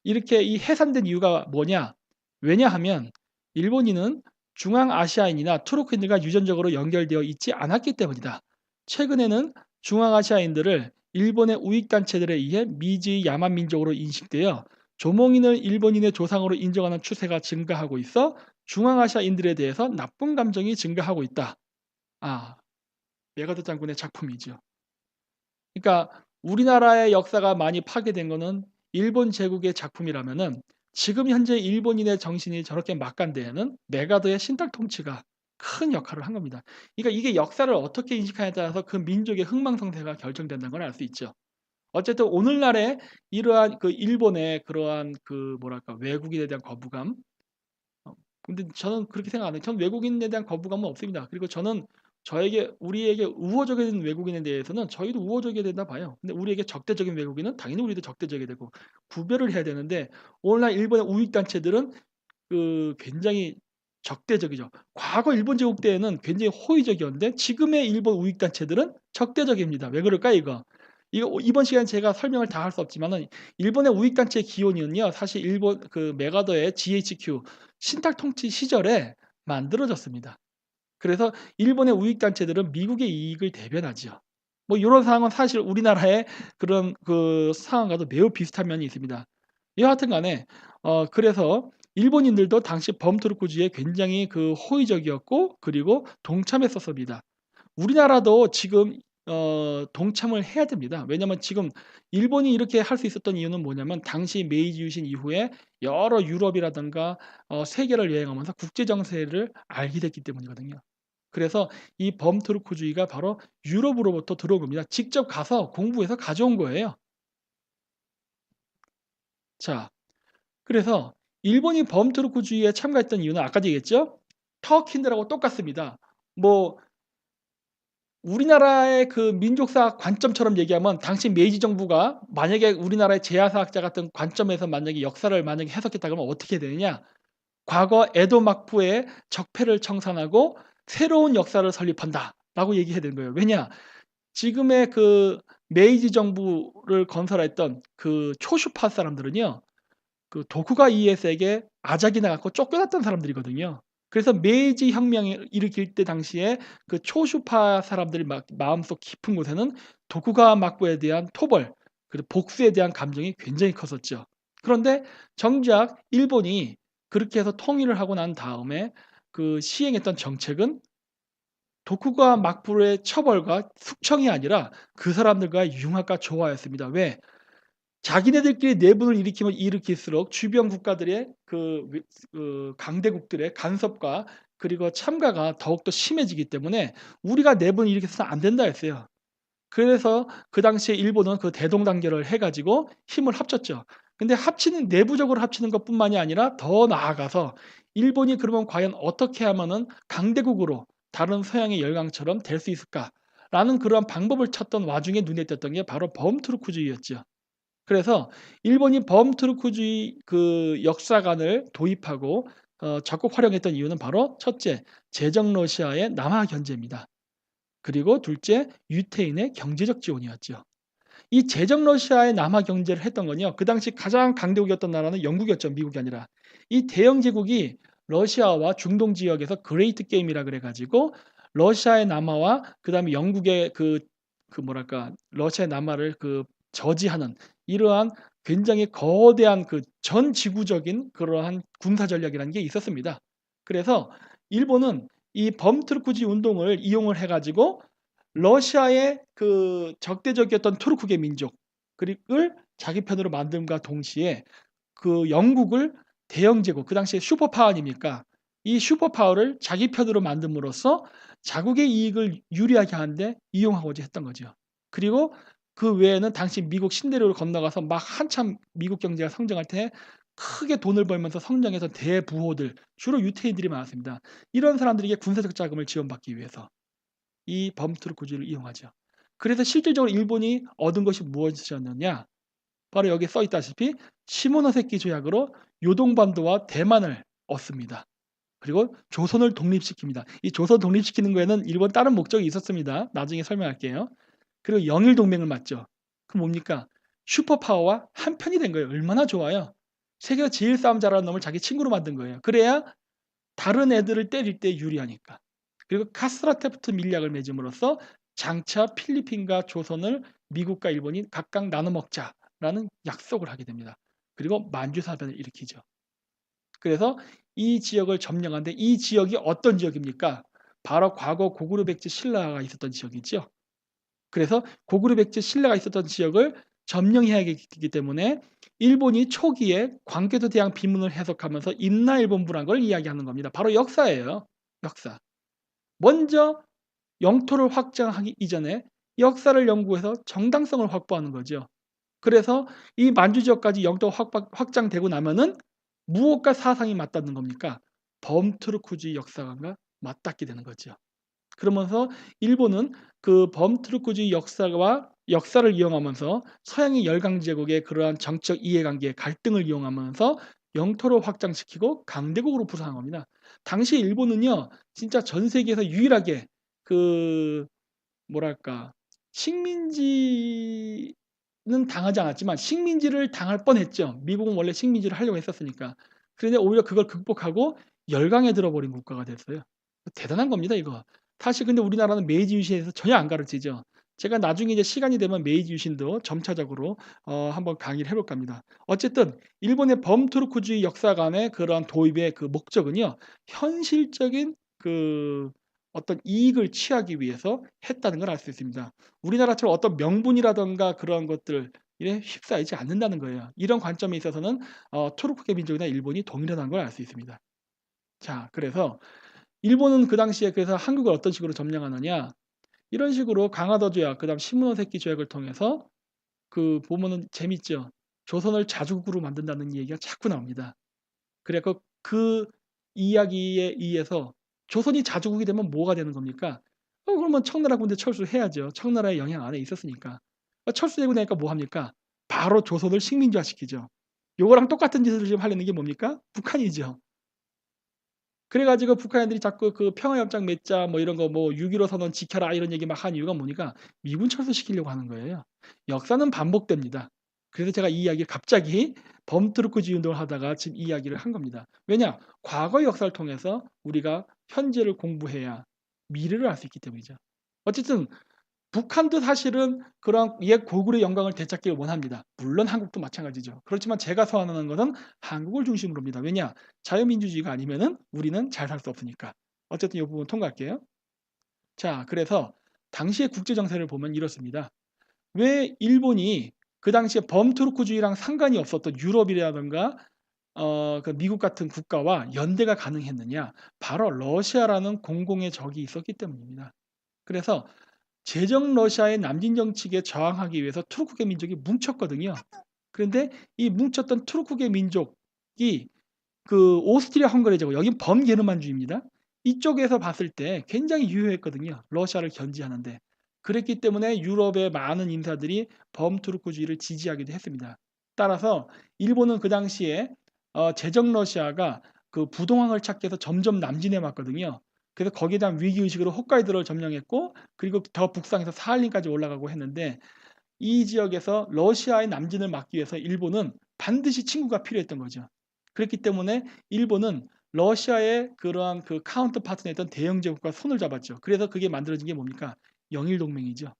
이렇게 이 해산된 이유가 뭐냐? 왜냐하면 일본인은 중앙아시아인이나 투르크인들과 유전적으로 연결되어 있지 않았기 때문이다. 최근에는 중앙아시아인들을 일본의 우익단체들에 의해 미지의 야만 민족으로 인식되어 조몽인을 일본인의 조상으로 인정하는 추세가 증가하고 있어 중앙아시아인들에 대해서 나쁜 감정이 증가하고 있다. 아, 메가더 장군의 작품이죠. 그러니까 우리나라의 역사가 많이 파괴된 거는 일본 제국의 작품이라면은 지금 현재 일본인의 정신이 저렇게 막간 데에는 메가더의 신탁 통치가 큰 역할을 한 겁니다. 그러니까 이게 역사를 어떻게 인식하냐에 따라서 그 민족의 흥망성쇠가 결정된다는 걸 알 수 있죠. 어쨌든 오늘날의 이러한 일본의 그러한 뭐랄까 외국인에 대한 거부감. 근데 저는 그렇게 생각 안 해요. 저는 외국인에 대한 거부감은 없습니다. 그리고 저는 우리에게 우호적인 외국인에 대해서는 저희도 우호적이어야 된다 봐요. 근데 우리에게 적대적인 외국인은 당연히 우리도 적대적이 되고 구별을 해야 되는데 오늘날 일본의 우익 단체들은 굉장히 적대적이죠. 과거 일본 제국 때에는 굉장히 호의적이었는데 지금의 일본 우익 단체들은 적대적입니다. 왜 그럴까요, 이거? 이거 이번 시간에 제가 설명을 다 할 수 없지만은 일본의 우익 단체의 기원은요. 사실 일본 메가더의 GHQ 신탁 통치 시절에 만들어졌습니다. 그래서 일본의 우익 단체들은 미국의 이익을 대변하지요. 요런 상황은 사실 우리나라의 그런 상황과도 매우 비슷한 면이 있습니다. 여하튼 간에 그래서 일본인들도 당시 범투르크주의에 굉장히 호의적이었고 그리고 동참했었습니다. 우리나라도 지금 동참을 해야 됩니다. 왜냐하면 지금 일본이 이렇게 할 수 있었던 이유는 뭐냐면 당시 메이지 유신 이후에 여러 유럽이라든가 세계를 여행하면서 국제 정세를 알게 됐기 때문이거든요. 그래서 이 범투르크주의가 바로 유럽으로부터 들어온 겁니다. 직접 가서 공부해서 가져온 거예요. 자, 그래서 일본이 범투르크주의에 참가했던 이유는 아까도 얘기했죠. 터키인들하고 똑같습니다. 뭐 우리나라의 민족사 관점처럼 얘기하면 당시 메이지 정부가 만약에 우리나라의 제야사학자 같은 관점에서 만약에 역사를 만약에 해석했다 그러면 어떻게 되느냐? 과거 에도 막부의 적폐를 청산하고 새로운 역사를 설립한다라고 얘기해야 되는 거예요. 왜냐? 지금의 메이지 정부를 건설했던 초슈파 사람들은요. 도쿠가 이에스에게 아작이 나갖고 쫓겨났던 사람들이거든요. 그래서 메이지 혁명을 일으킬 때 당시에 초슈파 사람들이 마음속 깊은 곳에는 도쿠가와 막부에 대한 토벌 그리고 복수에 대한 감정이 굉장히 컸었죠. 그런데 정작 일본이 그렇게 해서 통일을 하고 난 다음에 시행했던 정책은 도쿠가와 막부의 처벌과 숙청이 아니라 그 사람들과의 융합과 조화였습니다. 왜? 자기네들끼리 내분을 일으키면 일으킬수록 주변 국가들의 강대국들의 간섭과 그리고 참가가 더욱더 심해지기 때문에 우리가 내분을 일으켜서는 안 된다 했어요. 그래서 그 당시에 일본은 대동단결을 해 가지고 힘을 합쳤죠. 근데 내부적으로 합치는 것뿐만이 아니라 더 나아가서 일본이 그러면 과연 어떻게 하면은 강대국으로 다른 서양의 열강처럼 될 수 있을까라는 그러한 방법을 찾던 와중에 눈에 띄었던 게 바로 범투르크주의였죠. 그래서 일본이 범투르크주의 역사관을 도입하고 적극 활용했던 이유는 바로 첫째, 제정 러시아의 남하 견제입니다. 그리고 둘째, 유태인의 경제적 지원이었죠. 이 제정 러시아의 남하 경제를 했던 건요. 그 당시 가장 강대국이었던 나라는 영국이었죠. 미국이 아니라. 이 대영 제국이 러시아와 중동 지역에서 그레이트 게임이라 그래 가지고 러시아의 남하와 그다음에 영국의 뭐랄까 러시아의 남하를 저지하는 이러한 굉장히 거대한 전 지구적인 그러한 군사 전략이라는 게 있었습니다. 그래서 일본은 이 범트루크지 운동을 이용을 해 가지고 러시아의 적대적이었던 투르크계 민족 을 자기 편으로 만듦과 동시에 영국을 대영 제국, 그 당시에 슈퍼파워 아닙니까? 이 슈퍼파워를 자기 편으로 만듦으로써 자국의 이익을 유리하게 하는데 이용하고자 했던 거죠. 그리고 그 외에는 당시 미국 신대륙을 건너가서 막 한참 미국 경제가 성장할 때 크게 돈을 벌면서 성장해서 대부호들, 주로 유태인들이 많았습니다. 이런 사람들에게 군사적 자금을 지원받기 위해서 이 범트루크주의를 이용하죠. 그래서 실질적으로 일본이 얻은 것이 무엇이었느냐? 바로 여기에 써 있다시피 시모노세키 조약으로 요동반도와 대만을 얻습니다. 그리고 조선을 독립시킵니다. 이 조선 독립시키는 거에는 일본 다른 목적이 있었습니다. 나중에 설명할게요. 그리고 영일 동맹을 맺죠. 그럼 뭡니까? 슈퍼파워와 한편이 된 거예요. 얼마나 좋아요. 세계에서 제일 싸움 잘하는 놈을 자기 친구로 만든 거예요. 그래야 다른 애들을 때릴 때 유리하니까. 그리고 카스트라테프트 밀약을 맺음으로써 장차 필리핀과 조선을 미국과 일본이 각각 나눠 먹자라는 약속을 하게 됩니다. 그리고 만주사변을 일으키죠. 그래서 이 지역을 점령하는데 이 지역이 어떤 지역입니까? 바로 과거 고구려 백제 신라가 있었던 지역이죠. 그래서 고구려 백제 신라가 있었던 지역을 점령해야 되기 때문에 일본이 초기에 광개토 대왕 비문을 해석하면서 임나일본부란 걸 이야기하는 겁니다. 바로 역사예요. 역사. 먼저 영토를 확장하기 이전에 역사를 연구해서 정당성을 확보하는 거죠. 그래서 이 만주 지역까지 영토 확장되고 나면은 무엇과 사상이 맞닿는 겁니까? 범트루크주의 역사관과 맞닿게 되는 거죠. 그러면서 일본은 범트루크주의 역사를 이용하면서 서양의 열강제국의 그러한 정치적 이해관계, 갈등을 이용하면서 영토를 확장시키고 강대국으로 부상한 겁니다. 당시 일본은요, 진짜 전 세계에서 유일하게 뭐랄까 식민지는 당하지 않았지만 식민지를 당할 뻔했죠. 미국은 원래 식민지를 하려고 했었으니까. 그런데 오히려 그걸 극복하고 열강에 들어버린 국가가 됐어요. 대단한 겁니다, 이거. 사실 근데 우리나라는 메이지 유신에서 전혀 안 가르치죠. 제가 나중에 이제 시간이 되면 메이지 유신도 점차적으로 한번 강의를 해볼까 합니다. 어쨌든 일본의 범트루크주의 역사관의 그런 도입의 목적은요, 현실적인 어떤 이익을 취하기 위해서 했다는 걸 알 수 있습니다. 우리나라처럼 어떤 명분이라든가 그런 것들에 휩싸이지 않는다는 거예요. 이런 관점에 있어서는 투르크계 민족이나 일본이 동일하다는 걸 알 수 있습니다. 자, 그래서 일본은 그 당시에 그래서 한국을 어떤 식으로 점령하느냐? 이런 식으로 강화도 조약, 그다음 시모노세키 조약을 통해서 보면은 재밌죠. 조선을 자주국으로 만든다는 얘기가 자꾸 나옵니다. 그래서 그 이야기에 의해서 조선이 자주국이 되면 뭐가 되는 겁니까? 그러면 청나라 군대 철수해야죠. 청나라의 영향 안에 있었으니까. 철수되고 나니까 뭐 합니까? 바로 조선을 식민지화시키죠. 요거랑 똑같은 짓을 지금 하려는 게 뭡니까? 북한이죠. 그래 가지고 북한 애들이 자꾸 평화협정 맺자 뭐 이런 거 6.15 선언 지켜라 이런 얘기 막 한 이유가 뭐니까 미군 철수시키려고 하는 거예요. 역사는 반복됩니다. 그래서 제가 이 이야기를 갑자기 범트루크주의 운동을 하다가 지금 이 이야기를 한 겁니다. 왜냐? 과거의 역사를 통해서 우리가 현재를 공부해야 미래를 알 수 있기 때문이죠. 어쨌든 북한도 사실은 그런 옛 고구려의 영광을 되찾기를 원합니다. 물론 한국도 마찬가지죠. 그렇지만 제가 소환하는 것은 한국을 중심으로입니다. 왜냐? 자유민주주의가 아니면은 우리는 잘 살 수 없으니까. 어쨌든 이 부분 통과할게요. 자, 그래서 당시의 국제 정세를 보면 이렇습니다. 왜 일본이 그 당시에 범투르크주의랑 상관이 없었던 유럽이라든가 미국 같은 국가와 연대가 가능했느냐? 바로 러시아라는 공공의 적이 있었기 때문입니다. 그래서 제정 러시아의 남진 정책에 저항하기 위해서 투르크계 민족이 뭉쳤거든요. 그런데 이 뭉쳤던 투르크계 민족이 오스트리아 헝가리 제국, 여긴 범게르만주의입니다. 이쪽에서 봤을 때 굉장히 유효했거든요. 러시아를 견제하는데. 그랬기 때문에 유럽의 많은 인사들이 범투르크주의를 지지하기도 했습니다. 따라서 일본은 그 당시에 제정 러시아가 부동항을 찾기 위해서 점점 남진해 왔거든요. 그래서 거기에 대한 위기의식으로 홋카이도를 점령했고 그리고 더 북상해서 사할린까지 올라가고 했는데 이 지역에서 러시아의 남진을 막기 위해서 일본은 반드시 친구가 필요했던 거죠. 그렇기 때문에 일본은 러시아의 그러한 그 카운터 파트너였던 대영 제국과 손을 잡았죠. 그래서 그게 만들어진 게 뭡니까? 영일 동맹이죠.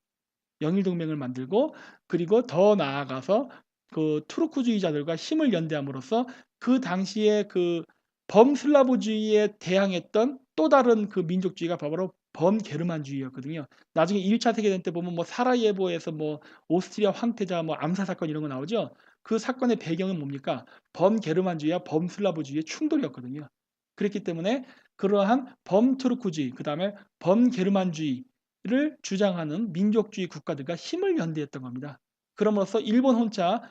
영일 동맹을 만들고 그리고 더 나아가서 그 투르크주의자들과 힘을 연대함으로써 그 당시에 그 범슬라브주의에 대항했던 또 다른 그 민족주의가 바로 범게르만주의였거든요. 나중에 1차 세계대전 때 보면 뭐 사라예보에서 뭐 오스트리아 황태자 뭐 암살 사건 이런 거 나오죠. 그 사건의 배경은 뭡니까? 범게르만주의와 범슬라브주의의 충돌이었거든요. 그렇기 때문에 그러한 범투르크주의, 그다음에 범게르만주의를 주장하는 민족주의 국가들과 힘을 연대했던 겁니다. 그럼으로써 일본 혼자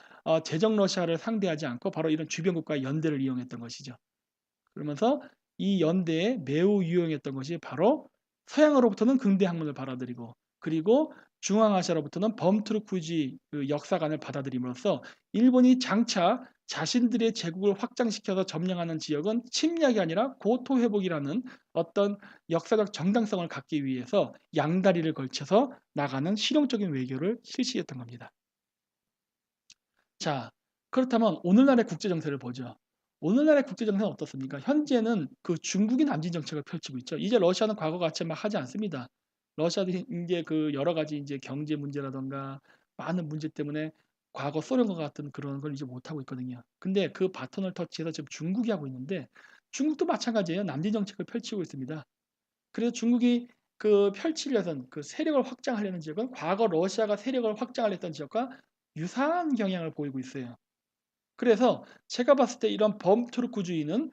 제정 러시아를 상대하지 않고 바로 이런 주변 국가의 연대를 이용했던 것이죠. 그러면서 이 연대에 매우 유용했던 것이 바로 서양으로부터는 근대 학문을 받아들이고 그리고 중앙아시아로부터는 범투르크주의 그 역사관을 받아들임으로써 일본이 장차 자신들의 제국을 확장시켜서 점령하는 지역은 침략이 아니라 고토 회복이라는 어떤 역사적 정당성을 갖기 위해서 양다리를 걸쳐서 나가는 실용적인 외교를 실시했던 겁니다. 자, 그렇다면 오늘날의 국제 정세를 보죠. 오늘날의 국제 정세는 어떻습니까? 현재는 그 중국이 남진 정책을 펼치고 있죠. 이제 러시아는 과거같이 막 하지 않습니다. 러시아도 이제 그 여러 가지 이제 경제 문제라든가 많은 문제 때문에 과거 소련과 같은 그런 걸 이제 못 하고 있거든요. 근데 그 바톤을 터치해서 지금 중국이 하고 있는데 중국도 마찬가지예요. 남진 정책을 펼치고 있습니다. 그래서 중국이 그 펼치려던 그 세력을 확장하려는 지역은 과거 러시아가 세력을 확장하려 했던 지역과 유사한 경향을 보이고 있어요. 그래서 제가 봤을 때 이런 범투르크주의는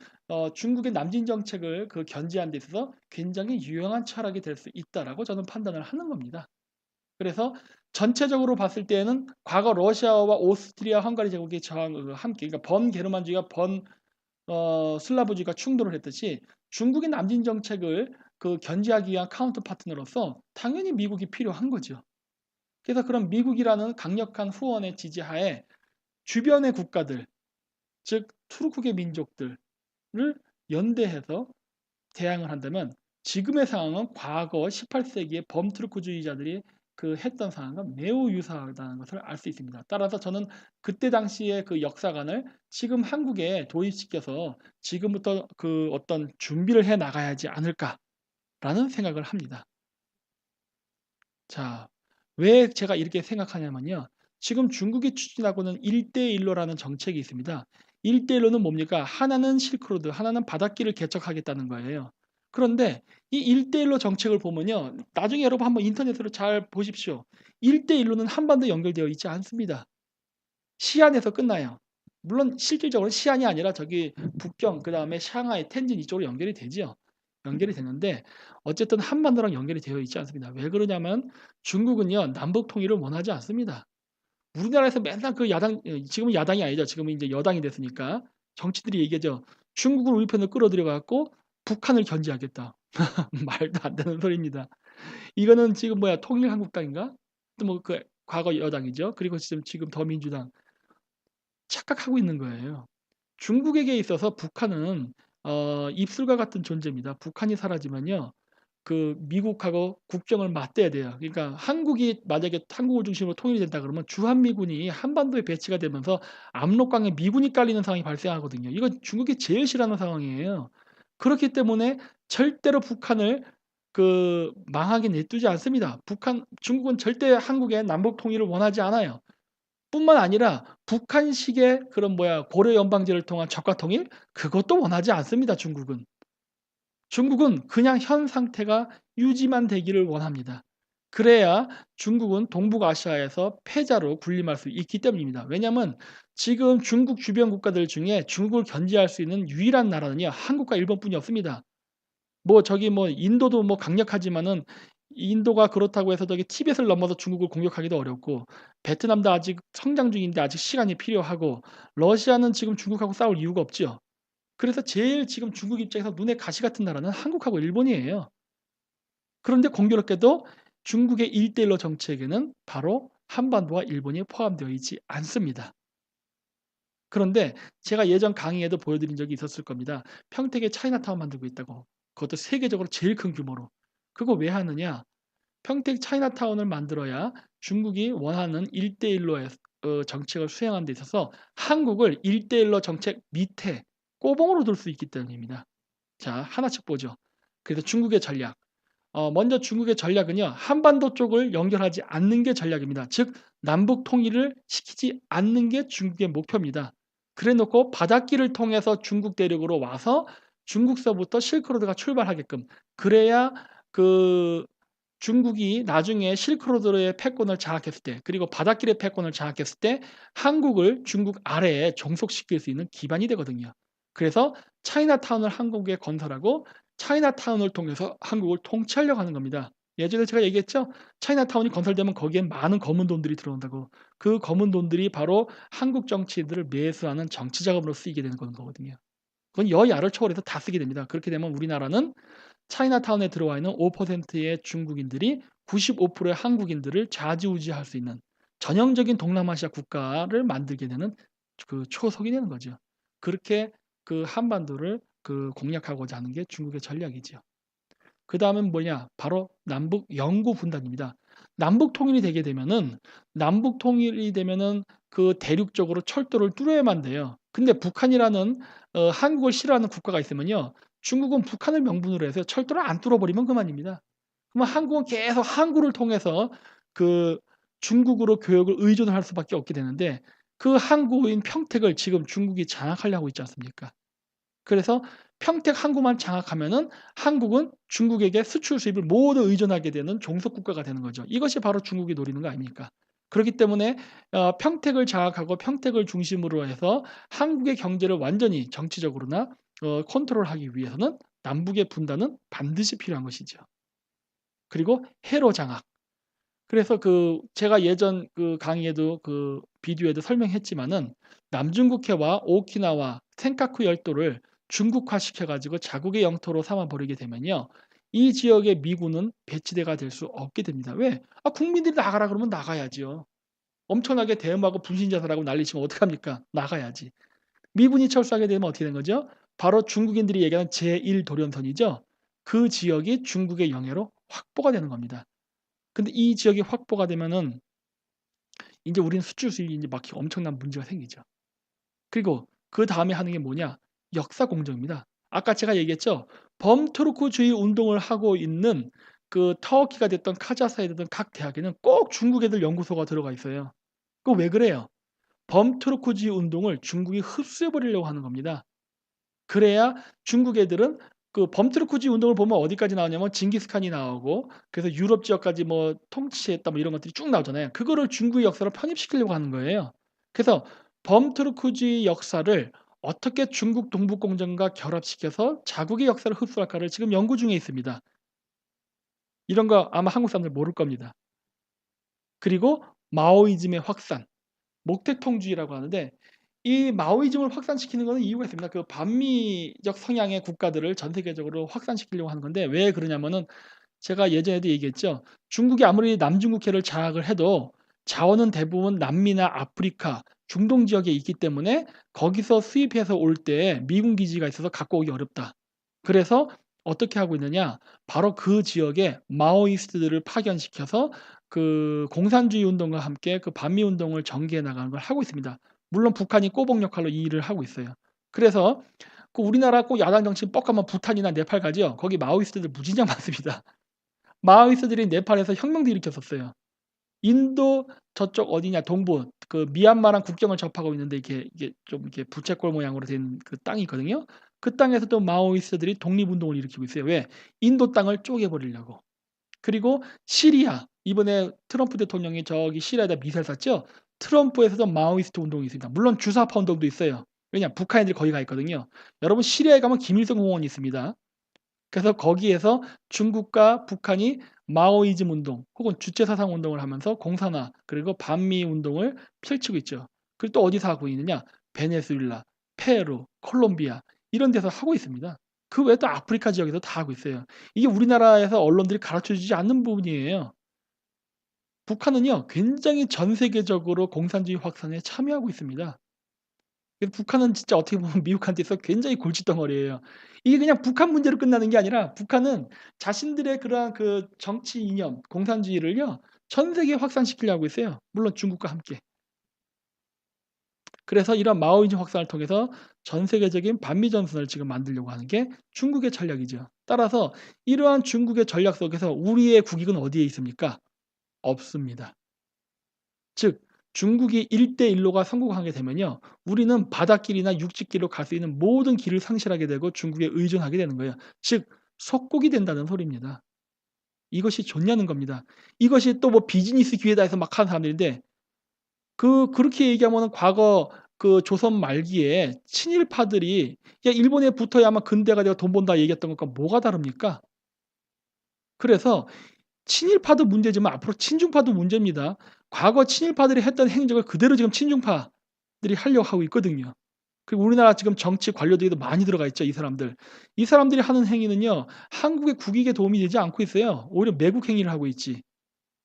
중국의 남진 정책을 그 견제하는 데 있어서 굉장히 유용한 철학이 될 수 있다라고 저는 판단을 하는 겁니다. 그래서 전체적으로 봤을 때에는 과거 러시아와 오스트리아 헝가리 제국의 저항 함께 그러니까 범게르만주의가 슬라브주의가 충돌을 했듯이 중국의 남진 정책을 그 견제하기 위한 카운터 파트너로서 당연히 미국이 필요한 거죠. 그래서 그런 미국이라는 강력한 후원의 지지하에 주변의 국가들, 즉 투르크계 민족들을 연대해서 대항을 한다면 지금의 상황은 과거 18세기의 범투르크주의자들이 그 했던 상황과 매우 유사하다는 것을 알 수 있습니다. 따라서 저는 그때 당시의 그 역사관을 지금 한국에 도입시켜서 지금부터 그 어떤 준비를 해 나가야지 않을까라는 생각을 합니다. 자, 왜 제가 이렇게 생각하냐면요. 지금 중국이 추진하고는 일대일로라는 정책이 있습니다. 일대일로는 뭡니까? 하나는 실크로드, 하나는 바닷길을 개척하겠다는 거예요. 그런데 이 일대일로 정책을 보면요. 나중에 여러분 한번 인터넷으로 잘 보십시오. 일대일로는 한반도 연결되어 있지 않습니다. 시안에서 끝나요. 물론 실질적으로 시안이 아니라 저기 북경, 그다음에 샹하이, 텐진 이쪽으로 연결이 되지요. 연결이 되는데 어쨌든 한반도랑 연결이 되어 있지 않습니다. 왜 그러냐면 중국은요. 남북 통일을 원하지 않습니다. 우리나라에서 맨날 그 야당 지금은 야당이 아니죠. 지금은 이제 여당이 됐으니까 정치들이 얘기하죠. 중국을 우리 편으로 끌어들여 갖고 북한을 견제하겠다. 말도 안 되는 소리입니다. 이거는 지금 뭐야 통일한국당인가? 또 뭐 그 과거 여당이죠. 그리고 지금 더민주당 착각하고 있는 거예요. 중국에게 있어서 북한은 입술과 같은 존재입니다. 북한이 사라지면요. 그 미국하고 국경을 맞대야 돼요. 그러니까 한국이 만약에 한국을 중심으로 통일이 된다 그러면 주한미군이 한반도에 배치가 되면서 압록강에 미군이 깔리는 상황이 발생하거든요. 이건 중국이 제일 싫어하는 상황이에요. 그렇기 때문에 절대로 북한을 그 망하게 내두지 않습니다. 중국은 절대 한국의 남북 통일을 원하지 않아요. 뿐만 아니라 북한식의 그런 고려 연방제를 통한 적과 통일 그것도 원하지 않습니다, 중국은. 중국은 그냥 현 상태가 유지만 되기를 원합니다. 그래야 중국은 동북아시아에서 패자로 군림할 수 있기 때문입니다. 왜냐하면 지금 중국 주변 국가들 중에 중국을 견제할 수 있는 유일한 나라는요. 한국과 일본뿐이 없습니다. 인도도 강력하지만은 인도가 그렇다고 해서 저기 티벳을 넘어서 중국을 공격하기도 어렵고 베트남도 아직 성장 중인데 아직 시간이 필요하고 러시아는 지금 중국하고 싸울 이유가 없지요. 그래서 제일 지금 중국 입장에서 눈에 가시 같은 나라는 한국하고 일본이에요. 그런데 공교롭게도 중국의 일대일로 정책에는 바로 한반도와 일본이 포함되어 있지 않습니다. 그런데 제가 예전 강의에도 보여드린 적이 있었을 겁니다. 평택에 차이나타운 만들고 있다고. 그것도 세계적으로 제일 큰 규모로. 그거 왜 하느냐? 평택 차이나타운을 만들어야 중국이 원하는 일대일로의 정책을 수행하는 데 있어서 한국을 일대일로 정책 밑에 꼬봉으로 둘 수 있기 때문입니다. 자, 하나씩 보죠. 그래서 중국의 전략. 먼저 중국의 전략은요. 한반도 쪽을 연결하지 않는 게 전략입니다. 즉 남북 통일을 시키지 않는 게 중국의 목표입니다. 그래 놓고 바닷길을 통해서 중국 대륙으로 와서 중국서부터 실크로드가 출발하게끔, 그래야 그 중국이 나중에 실크로드의 패권을 장악했을 때, 그리고 바닷길의 패권을 장악했을 때 한국을 중국 아래에 종속시킬 수 있는 기반이 되거든요. 그래서 차이나타운을 한국에 건설하고 차이나타운을 통해서 한국을 통치하려고 하는 겁니다. 예전에 제가 얘기했죠. 차이나타운이 건설되면 거기엔 많은 검은 돈들이 들어온다고. 그 검은 돈들이 바로 한국 정치인들을 매수하는 정치 자금으로 쓰이게 되는 거거든요. 그건 여야를 초월해서 다 쓰게 됩니다. 그렇게 되면 우리나라는 차이나타운에 들어와 있는 5%의 중국인들이 95%의 한국인들을 좌지우지할 수 있는 전형적인 동남아시아 국가를 만들게 되는 그 초석이 되는 거죠. 그렇게 그 한반도를 공략하고자 하는 게 중국의 전략이지요. 그다음은 뭐냐? 바로 남북 영구 분단입니다. 남북 통일이 되면은 그 대륙적으로 철도를 뚫어야만 돼요. 근데 북한이라는 한국을 싫어하는 국가가 있으면요. 중국은 북한을 명분으로 해서 철도를 안 뚫어 버리면 그만입니다. 그러면 한국은 계속 항구를 통해서 그 중국으로 교역을 의존할 수밖에 없게 되는데, 그 항구인 평택을 지금 중국이 장악하려고 있지 않습니까? 그래서 평택 항구만 장악하면은 한국은 중국에게 수출 수입을 모두 의존하게 되는 종속 국가가 되는 거죠. 이것이 바로 중국이 노리는 거 아닙니까? 그렇기 때문에 평택을 장악하고 평택을 중심으로 해서 한국의 경제를 완전히 정치적으로나 컨트롤하기 위해서는 남북의 분단은 반드시 필요한 것이죠. 그리고 해로 장악. 그래서 제가 예전 강의에도 비디오에도 설명했지만은 남중국해와 오키나와 센카쿠 열도를 중국화시켜 가지고 자국의 영토로 삼아 버리게 되면요. 이 지역의 미군은 배치대가 될 수 없게 됩니다. 왜? 국민들이 나가라 그러면 나가야지요. 엄청나게 대응하고 분신자살하고 난리치면 어떡합니까? 나가야지. 미군이 철수하게 되면 어떻게 되는 거죠? 바로 중국인들이 얘기하는 제1 도련선이죠. 그 지역이 중국의 영해로 확보가 되는 겁니다. 근데 이 지역이 확보가 되면은 인제 우리는 수출 수입이 인제 막히고 엄청난 문제가 생기죠. 그리고 그다음에 하는 게 뭐냐? 역사 공정입니다. 아까 제가 얘기했죠. 범투르크주의 운동을 하고 있는 터키가 됐든 카자흐스탄이 됐든 각 대학에는 꼭 중국 애들 연구소가 들어가 있어요. 그거 왜 그래요? 범투르크주의 운동을 중국이 흡수해 버리려고 하는 겁니다. 그래야 중국 애들은 범트루크주의 운동을 보면 어디까지 나오냐면 징기스칸이 나오고, 그래서 유럽 지역까지 뭐 통치했다 뭐 이런 것들이 쭉 나오잖아요. 그거를 중국의 역사로 편입시키려고 하는 거예요. 그래서 범트루크주의 역사를 어떻게 중국 동북공정과 결합시켜서 자국의 역사를 흡수할까를 지금 연구 중에 있습니다. 이런 거 아마 한국 사람들 모를 겁니다. 그리고 마오이즘의 확산, 목택통주의라고 하는데, 이 마오이즘을 확산시키는 거는 이유가 있습니다. 반미적 성향의 국가들을 전 세계적으로 확산시키려고 하는 건데, 왜 그러냐면은 제가 예전에도 얘기했죠. 중국이 아무리 남중국해를 장악을 해도 자원은 대부분 남미나 아프리카, 중동 지역에 있기 때문에 거기서 수입해서 올 때 미군 기지가 있어서 갖고 오기 어렵다. 그래서 어떻게 하고 있느냐? 바로 그 지역에 마오이스트들을 파견시켜서 공산주의 운동과 함께 반미 운동을 전개해 나가는 걸 하고 있습니다. 물론 북한이 꼬복 역할로 이 일을 하고 있어요. 그래서 우리나라 꼭 야당 정치인 뻑하면 부탄이나 네팔 가죠. 거기 마오이스트들 무진장 많습니다. 마오이스트들이 네팔에서 혁명도 일으켰었어요. 인도 저쪽 어디냐 동부 미얀마랑 국경을 접하고 있는데, 이게 좀 이렇게 부채꼴 모양으로 된 땅이 있거든요. 그 땅에서도 마오이스트들이 독립운동을 일으키고 있어요. 왜? 인도 땅을 쪼개 버리려고. 그리고 시리아, 이번에 트럼프 대통령이 저기 시리아에다 미사일 쐈죠. 트럼프에서도 마오이스트 운동이 있습니다. 물론 주사파 운동도 있어요. 왜냐? 북한 애들이 거기 가 있거든요. 여러분 시리아에 가면 김일성 공원이 있습니다. 그래서 거기에서 중국과 북한이 마오이즘 운동 혹은 주체 사상 운동을 하면서 공산화 그리고 반미 운동을 펼치고 있죠. 그리고 또 어디서 하고 있느냐? 베네수엘라, 페루, 콜롬비아 이런 데서 하고 있습니다. 그 외에 또 아프리카 지역에서 다 하고 있어요. 이게 우리나라에서 언론들이 가르쳐 주지 않는 부분이에요. 북한은요, 굉장히 전 세계적으로 공산주의 확산에 참여하고 있습니다. 북한은 진짜 어떻게 보면 미국한테 있어 굉장히 골칫덩어리예요. 이게 그냥 북한 문제로 끝나는 게 아니라 북한은 자신들의 그러한 정치 이념, 공산주의를요 전 세계에 확산시키려고 있어요. 물론 중국과 함께. 그래서 이런 마오이즘 확산을 통해서 전 세계적인 반미 전선을 지금 만들려고 하는 게 중국의 전략이죠. 따라서 이러한 중국의 전략 속에서 우리의 국익은 어디에 있습니까? 없습니다. 즉 중국이 1대1로가 성공하게 되면요. 우리는 바닷길이나 육지길로 갈 수 있는 모든 길을 상실하게 되고 중국에 의존하게 되는 거예요. 즉 속국이 된다는 소리입니다. 이것이 좋냐는 겁니다. 이것이 또 뭐 비즈니스 기회다 해서 막 하는 사람들인데 그렇게 얘기하면은 과거 그 조선 말기에 친일파들이 "야 일본에 붙어야만 근대가 되고 돈 번다." 얘기했던 것과 뭐가 다릅니까? 그래서 친일파도 문제지만 앞으로 친중파도 문제입니다. 과거 친일파들이 했던 행적을 그대로 지금 친중파들이 하려고 하고 있거든요. 그리고 우리나라 지금 정치 관료들도 많이 들어가 있죠, 이 사람들. 이 사람들이 하는 행위는요. 한국의 국익에 도움이 되지 않고 있어요. 오히려 매국 행위를 하고 있지.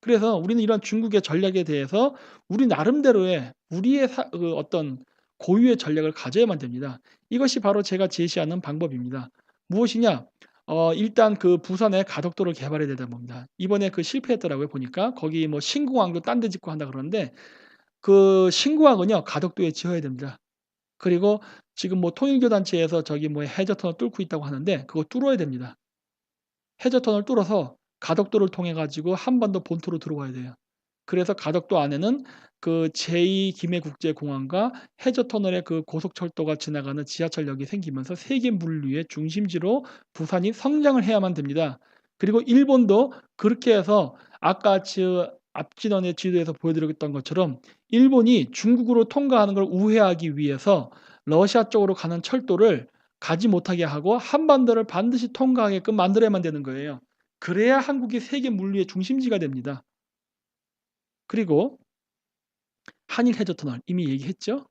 그래서 우리는 이런 중국의 전략에 대해서 우리 나름대로의 우리의 어떤 고유의 전략을 가져야만 됩니다. 이것이 바로 제가 제시하는 방법입니다. 무엇이냐? 일단 그 부산에 가덕도를 개발해야 되다 봅니다. 이번에 그 실패했더라고요 보니까. 거기 뭐 신공항도 딴 데 짓고 한다 그러는데 그 신공항은요 가덕도에 지어야 됩니다. 그리고 지금 뭐 통일교 단체에서 저기 뭐 해저터널 뚫고 있다고 하는데 그거 뚫어야 됩니다. 해저터널 뚫어서 가덕도를 통해 가지고 한반도 본토로 들어와야 돼요. 그래서 가덕도 안에는 그 제2 김해국제공항과 해저터널의 그 고속철도가 지나가는 지하철역이 생기면서 세계 물류의 중심지로 부산이 성장을 해야만 됩니다. 그리고 일본도 그렇게 해서 아까 앞지난해 지도에서 보여드렸던 것처럼 일본이 중국으로 통과하는 걸 우회하기 위해서 러시아 쪽으로 가는 철도를 가지 못하게 하고 한반도를 반드시 통과하게끔 만들어야만 되는 거예요. 그래야 한국이 세계 물류의 중심지가 됩니다. 그리고 한일 해저터널 이미 얘기했죠.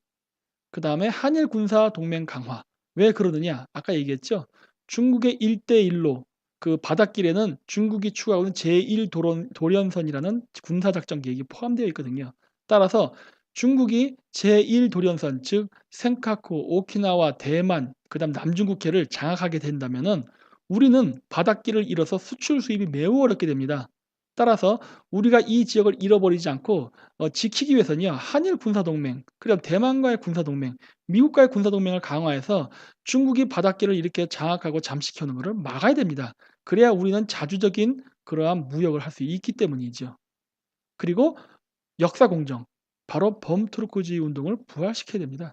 그다음에 한일 군사 동맹 강화. 왜 그러느냐? 아까 얘기했죠. 중국의 1대1로 그 바닷길에는 중국이 추구하고 있는 제1 도련선이라는 군사 작전 계획이 포함되어 있거든요. 따라서 중국이 제1 도련선 즉 센카쿠, 오키나와, 대만, 그다음 남중국해를 장악하게 된다면은 우리는 바닷길을 잃어서 수출 수입이 매우 어렵게 됩니다. 따라서 우리가 이 지역을 잃어버리지 않고 지키기 위해서는요. 한일 군사동맹, 그리고 대만과의 군사동맹, 미국과의 군사동맹을 강화해서 중국이 바닷길을 이렇게 장악하고 잠식해 오는 것을 막아야 됩니다. 그래야 우리는 자주적인 그러한 무역을 할 수 있기 때문이죠. 그리고 역사 공정, 바로 범트루크주의 운동을 부활시켜야 됩니다.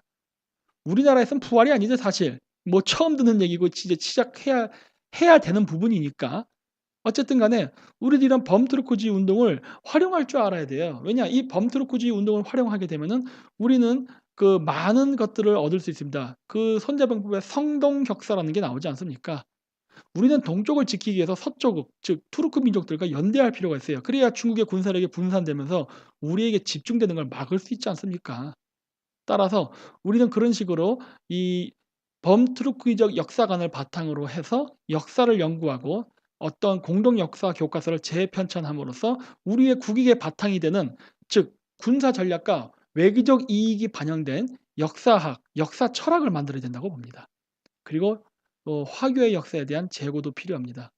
우리나라에선 부활이 아니죠 사실. 뭐 처음 듣는 얘기고 진짜 해야 되는 부분이니까. 어쨌든 간에 우리도 이런 범트루크주의 운동을 활용할 줄 알아야 돼요. 왜냐 이 범트루크주의 운동을 활용하게 되면은 우리는 그 많은 것들을 얻을 수 있습니다. 그 손자병법에 성동격사라는 게 나오지 않습니까? 우리는 동쪽을 지키기 위해서 서쪽 즉 투르크 민족들과 연대할 필요가 있어요. 그래야 중국의 군사력이 분산되면서 우리에게 집중되는 걸 막을 수 있지 않습니까? 따라서 우리는 그런 식으로 이 범트루크적 역사관을 바탕으로 해서 역사를 연구하고 어떤 공동 역사 교과서를 재편찬함으로써 우리의 국익의 바탕이 되는 즉 군사 전략과 외교적 이익이 반영된 역사학, 역사 철학을 만들어야 된다고 봅니다. 그리고 화교의 역사에 대한 재고도 필요합니다.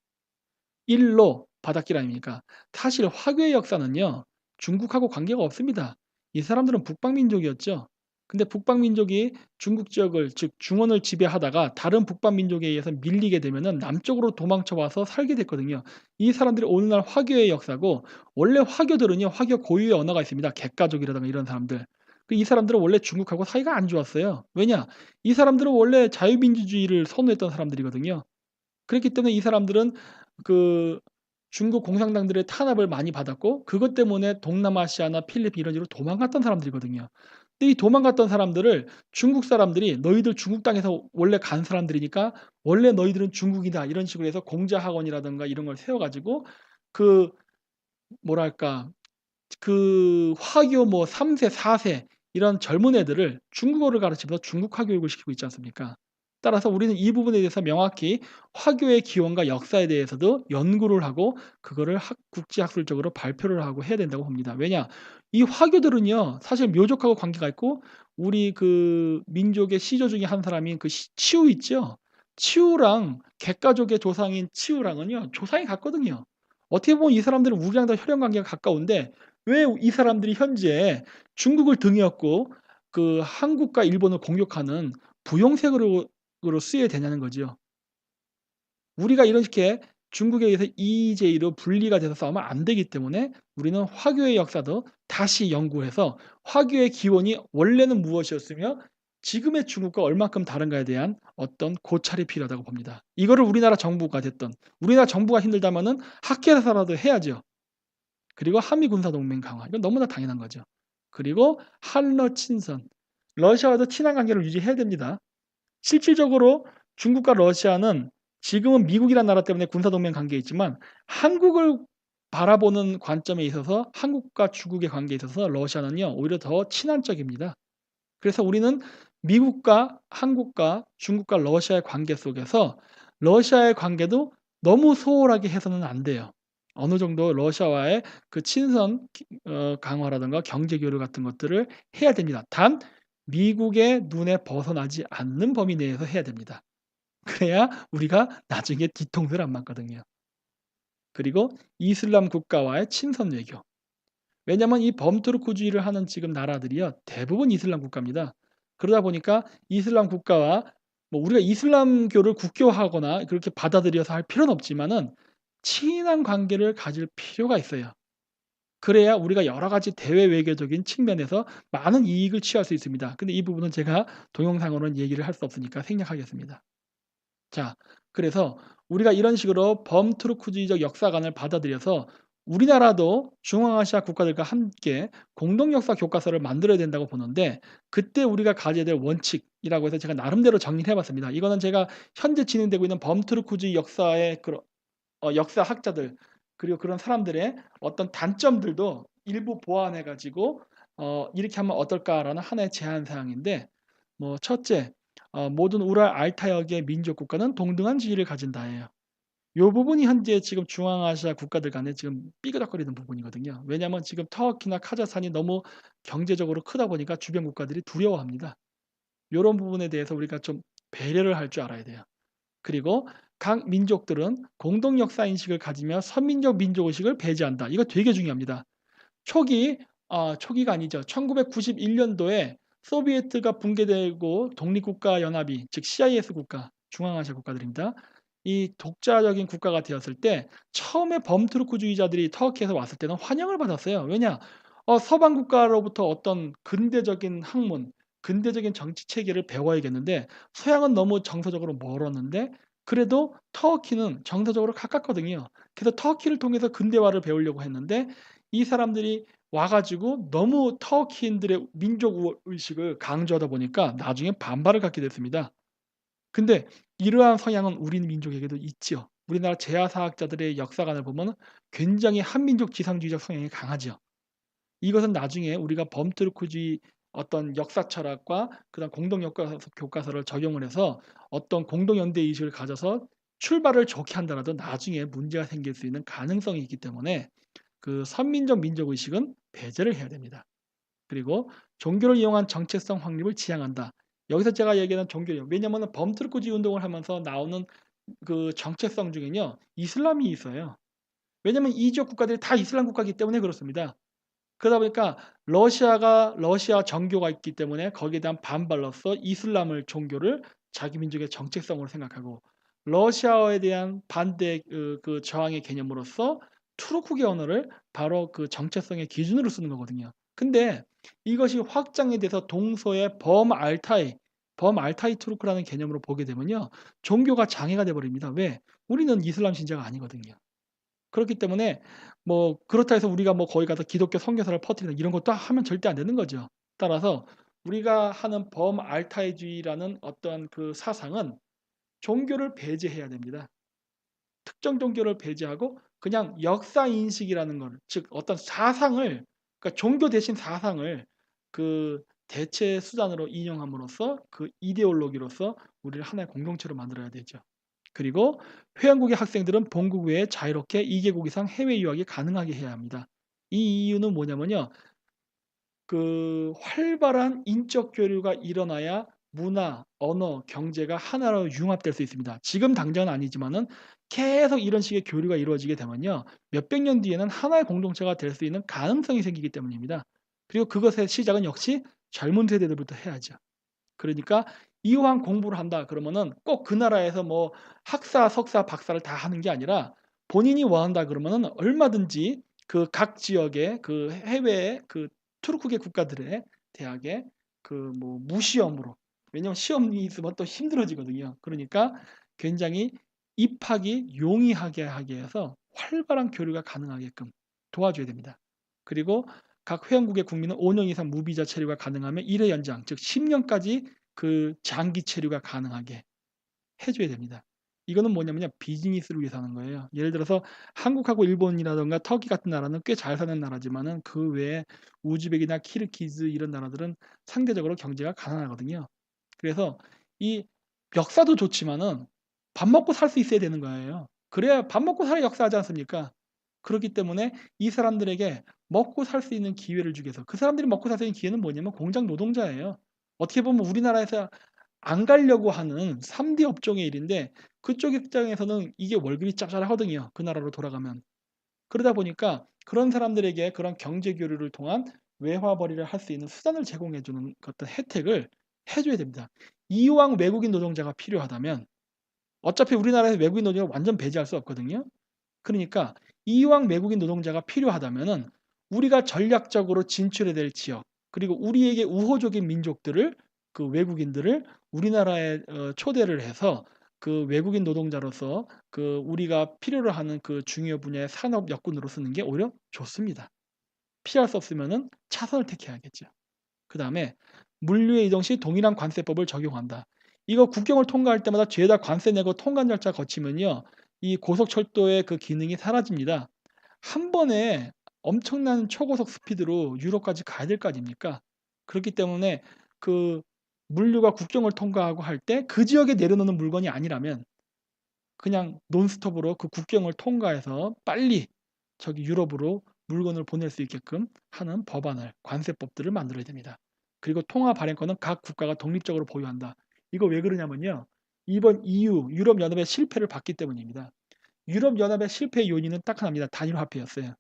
일로 바닷길 아닙니까? 사실 화교의 역사는요. 중국하고 관계가 없습니다. 이 사람들은 북방민족이었죠. 근데 북방민족이 중국 지역을 즉 중원을 지배하다가 다른 북방민족에 의해서 밀리게 되면은 남쪽으로 도망쳐 와서 살게 됐거든요. 이 사람들이 오늘날 화교의 역사고 원래 화교들은요. 화교 고유의 언어가 있습니다. 객가족이라든가 이런 사람들. 이 사람들은 원래 중국하고 사이가 안 좋았어요. 왜냐? 이 사람들은 원래 자유민주주의를 선호했던 사람들이거든요. 그렇기 때문에 이 사람들은 그 중국 공산당들의 탄압을 많이 받았고 그것 때문에 동남아시아나 필리핀 이런 데로 도망갔던 사람들이거든요. 근데 이 도망갔던 사람들을 중국 사람들이 "너희들 중국 땅에서 원래 간 사람들이니까 원래 너희들은 중국이다." 이런 식으로 해서 공자 학원이라든가 이런 걸 세워 가지고 그 뭐랄까 그 화교 뭐 3 세, 4세 이런 젊은 애들을 중국어를 가르치면서 중국화 교육을 시키고 있지 않습니까? 따라서 우리는 이 부분에 대해서 명확히 화교의 기원과 역사에 대해서도 연구를 하고 그거를 국제학술적으로 발표를 하고 해야 된다고 봅니다. 왜냐? 이 화교들은요. 사실 묘족하고 관계가 있고 우리 그 민족의 시조 중에 한 사람인 그 치우 있죠? 치우랑 객가족의 조상인 치우랑은요. 조상이 같거든요. 어떻게 보면 이 사람들은 우리랑 더 혈연 관계가 가까운데 왜 이 사람들이 현재 중국을 등에 업고 그 한국과 일본을 공격하는 부용색으로 쓰여야 되냐는 거죠. 우리가 이렇게 중국에 의해서 EEJ로 분리가 돼서 싸우면 안 되기 때문에 우리는 화교의 역사도 다시 연구해서 화교의 기원이 원래는 무엇이었으며 지금의 중국과 얼마큼 다른가에 대한 어떤 고찰이 필요하다고 봅니다. 이거를 우리나라 정부가 됐든 우리나라 정부가 힘들다면은 학계에서라도 해야죠. 그리고 한미 군사 동맹 강화. 이건 너무나 당연한 거죠. 그리고 한러 친선. 러시아와도 친한 관계를 유지해야 됩니다. 실질적으로 중국과 러시아는 지금은 미국이라는 나라 때문에 군사동맹 관계에 있지만 한국을 바라보는 관점에 있어서 한국과 중국의 관계에 있어서 러시아는요 오히려 더 친한 쪽입니다. 그래서 우리는 미국과 한국과 중국과 러시아의 관계 속에서 러시아의 관계도 너무 소홀하게 해서는 안 돼요. 어느 정도 러시아와의 그 친선 강화라든가 경제 교류 같은 것들을 해야 됩니다. 단 미국의 눈에 벗어나지 않는 범위 내에서 해야 됩니다. 그래야 우리가 나중에 뒤통수를 안 맞거든요. 그리고 이슬람 국가와의 친선 외교. 왜냐하면 이 범투르크주의를 하는 지금 나라들이요 대부분 이슬람 국가입니다. 그러다 보니까 이슬람 국가와 뭐 우리가 이슬람교를 국교화하거나 그렇게 받아들여서 할 필요는 없지만은 친한 관계를 가질 필요가 있어요. 그래야 우리가 여러 가지 대외 외교적인 측면에서 많은 이익을 취할 수 있습니다. 근데 이 부분은 제가 동영상으로는 얘기를 할 수 없으니까 생략하겠습니다. 자, 그래서 우리가 이런 식으로 범투르크주의적 역사관을 받아들여서 우리나라도 중앙아시아 국가들과 함께 공동 역사 교과서를 만들어야 된다고 보는데 그때 우리가 가져야 될 원칙이라고 해서 제가 나름대로 정리를 해 봤습니다. 이거는 제가 현재 진행되고 있는 범투르크주의 역사의 그런 역사학자들 그리고 그런 사람들의 어떤 단점들도 일부 보완해 가지고 '이렇게 하면 어떨까.'라는 하나의 제안 사항인데 뭐 첫째 모든 우랄 알타역의 민족 국가는 동등한 지위를 가진다예요. 요 부분이 현재 지금 중앙아시아 국가들 간에 지금 삐그덕거리는 부분이거든요. 왜냐하면 지금 터키나 카자흐스탄이 너무 경제적으로 크다 보니까 주변 국가들이 두려워합니다. 요런 부분에 대해서 우리가 좀 배려를 할 줄 알아야 돼요. 그리고 각 민족들은 공동 역사 인식을 가지며 선민적 민족 의식을 배제한다. 이거 되게 중요합니다. 초기가 아니죠. 1991 년도에 소비에트가 붕괴되고 독립국가 연합이 즉 CIS 국가, 중앙아시아 국가들입니다. 이 독자적인 국가가 되었을 때 처음에 범투르크주의자들이 터키에서 왔을 때는 환영을 받았어요. 왜냐? 서방 국가로부터 어떤 근대적인 학문, 근대적인 정치 체계를 배워야겠는데 서양은 너무 정서적으로 멀었는데 그래도 터키는 정서적으로 가깝거든요. 그래서 터키를 통해서 근대화를 배우려고 했는데 이 사람들이 와 가지고 너무 터키인들의 민족 의식을 강조하다 보니까 나중에 반발을 갖게 됐습니다. 근데 이러한 성향은 우리 민족에게도 있지요. 우리나라 재야사학자들의 역사관을 보면 굉장히 한민족 지상주의적 성향이 강하지요. 이것은 나중에 우리가 범투르크주의 어떤 역사 철학과 그다음 공동 교과서를 적용을 해서 어떤 공동 연대 의식을 가져서 출발을 좋게 한다라도 나중에 문제가 생길 수 있는 가능성이 있기 때문에 그 선민적 민족 의식은 배제를 해야 됩니다. 그리고 종교를 이용한 정체성 확립을 지향한다. 여기서 제가 얘기하는 종교요. 왜냐하면 범투르크주의 운동을 하면서 나오는 그 정체성 중에는요. 이슬람이 있어요. 왜냐하면 이 지역 국가들이 다 이슬람 국가이기 때문에 그렇습니다. 그러다 보니까 러시아가 러시아 정교가 있기 때문에 거기에 대한 반발로서 이슬람을 종교를 자기 민족의 정체성으로 생각하고 러시아에 대한 반대 그 저항의 개념으로서 투르크계 언어를 바로 그 정체성의 기준으로 쓰는 거거든요. 근데 이것이 확장이 돼서 동서의 범알타이 투르크라는 개념으로 보게 되면요. 종교가 장애가 돼 버립니다. 왜? 우리는 이슬람 신자가 아니거든요. 그렇기 때문에 뭐 그렇다 해서 우리가 뭐 거기 가서 기독교 선교사를 퍼뜨리는 이런 것도 하면 절대 안 되는 거죠. 따라서 우리가 하는 범알타이주의라는 어떤 그 사상은 종교를 배제해야 됩니다. 특정 종교를 배제하고 그냥 역사 인식이라는 걸 즉 어떤 사상을 그러니까 종교 대신 사상을 그 대체 수단으로 인용함으로써 그 이데올로기로서 우리를 하나의 공동체로 만들어야 되죠. 그리고 회원국의 학생들은 본국 외에 자유롭게 2개국 이상 해외 유학이 가능하게 해야 합니다. 이 이유는 뭐냐면요. 그 활발한 인적 교류가 일어나야 문화, 언어, 경제가 하나로 융합될 수 있습니다. 지금 당장은 아니지만은 계속 이런 식의 교류가 이루어지게 되면요. 몇백 년 뒤에는 하나의 공동체가 될 수 있는 가능성이 생기기 때문입니다. 그리고 그것의 시작은 역시 젊은 세대들부터 해야죠. 그러니까 이왕 공부를 한다 그러면은 꼭 그 나라에서 뭐 학사, 석사, 박사를 다 하는 게 아니라 본인이 원한다 그러면은 얼마든지 그 각 지역의 그 해외의 그 투르크계 국가들의 대학에 그 뭐 무시험으로, 왜냐면 시험이 있으면 또 힘들어지거든요. 그러니까 굉장히 입학이 용이하게 하기 위해서 활발한 교류가 가능하게끔 도와줘야 됩니다. 그리고 각 회원국의 국민은 5년 이상 무비자 체류가 가능하면 1회 연장, 즉 10년까지 그 장기 체류가 가능하게 해줘야 됩니다. 이거는 뭐냐면요, 비즈니스를 위해서 하는 거예요. 예를 들어서 한국하고 일본이라든가 터키 같은 나라는 꽤 잘 사는 나라지만은 그 외에 우즈벡이나 키르기즈 이런 나라들은 상대적으로 경제가 가난하거든요. 그래서 이 역사도 좋지만은 밥 먹고 살 수 있어야 되는 거예요. 그래야 밥 먹고 살아야 역사하지 않습니까? 그렇기 때문에 이 사람들에게 먹고 살 수 있는 기회를 주기 위해서, 그 사람들이 먹고 살 수 있는 기회는 뭐냐면 공장 노동자예요. 어떻게 보면 우리나라에서 안 가려고 하는 3대 업종의 일인데 그쪽 입장에서는 이게 월급이 짭짤하거든요, 그 나라로 돌아가면. 그러다 보니까 그런 사람들에게 그런 경제 교류를 통한 외화벌이를 할 수 있는 수단을 제공해 주는 어떤 혜택을 해 줘야 됩니다. 이왕 외국인 노동자가 필요하다면, 어차피 우리나라에서 외국인 노동자를 완전 배제할 수 없거든요. 그러니까 이왕 외국인 노동자가 필요하다면은 우리가 전략적으로 진출해야 될 지역, 그리고 우리에게 우호적인 민족들을, 그 외국인들을 우리나라에 초대를 해서 그 외국인 노동자로서 그 우리가 필요로 하는 그 중요 분야의 산업 역군으로 쓰는 게 오히려 좋습니다. 피할 수 없으면은 차선을 택해야겠죠. 그다음에 물류의 이동 시 동일한 관세법을 적용한다. 이거 국경을 통과할 때마다 죄다 관세 내고 통관 절차 거치면요, 이 고속철도의 그 기능이 사라집니다. 한 번에 엄청난 초고속 스피드로 유럽까지 가야 될 거 아닙니까? 그렇기 때문에 그 물류가 국경을 통과하고 할 때 그 지역에 내려놓는 물건이 아니라면 그냥 논스톱으로 그 국경을 통과해서 빨리 저기 유럽으로 물건을 보낼 수 있게끔 하는 법안을, 관세법들을 만들어야 됩니다. 그리고 통화 발행권은 각 국가가 독립적으로 보유한다. 이거 왜 그러냐면요, 이번 EU 유럽연합의 실패를 봤기 때문입니다. 유럽연합의 실패의 요인은 딱 하나입니다. 단일 화폐였어요.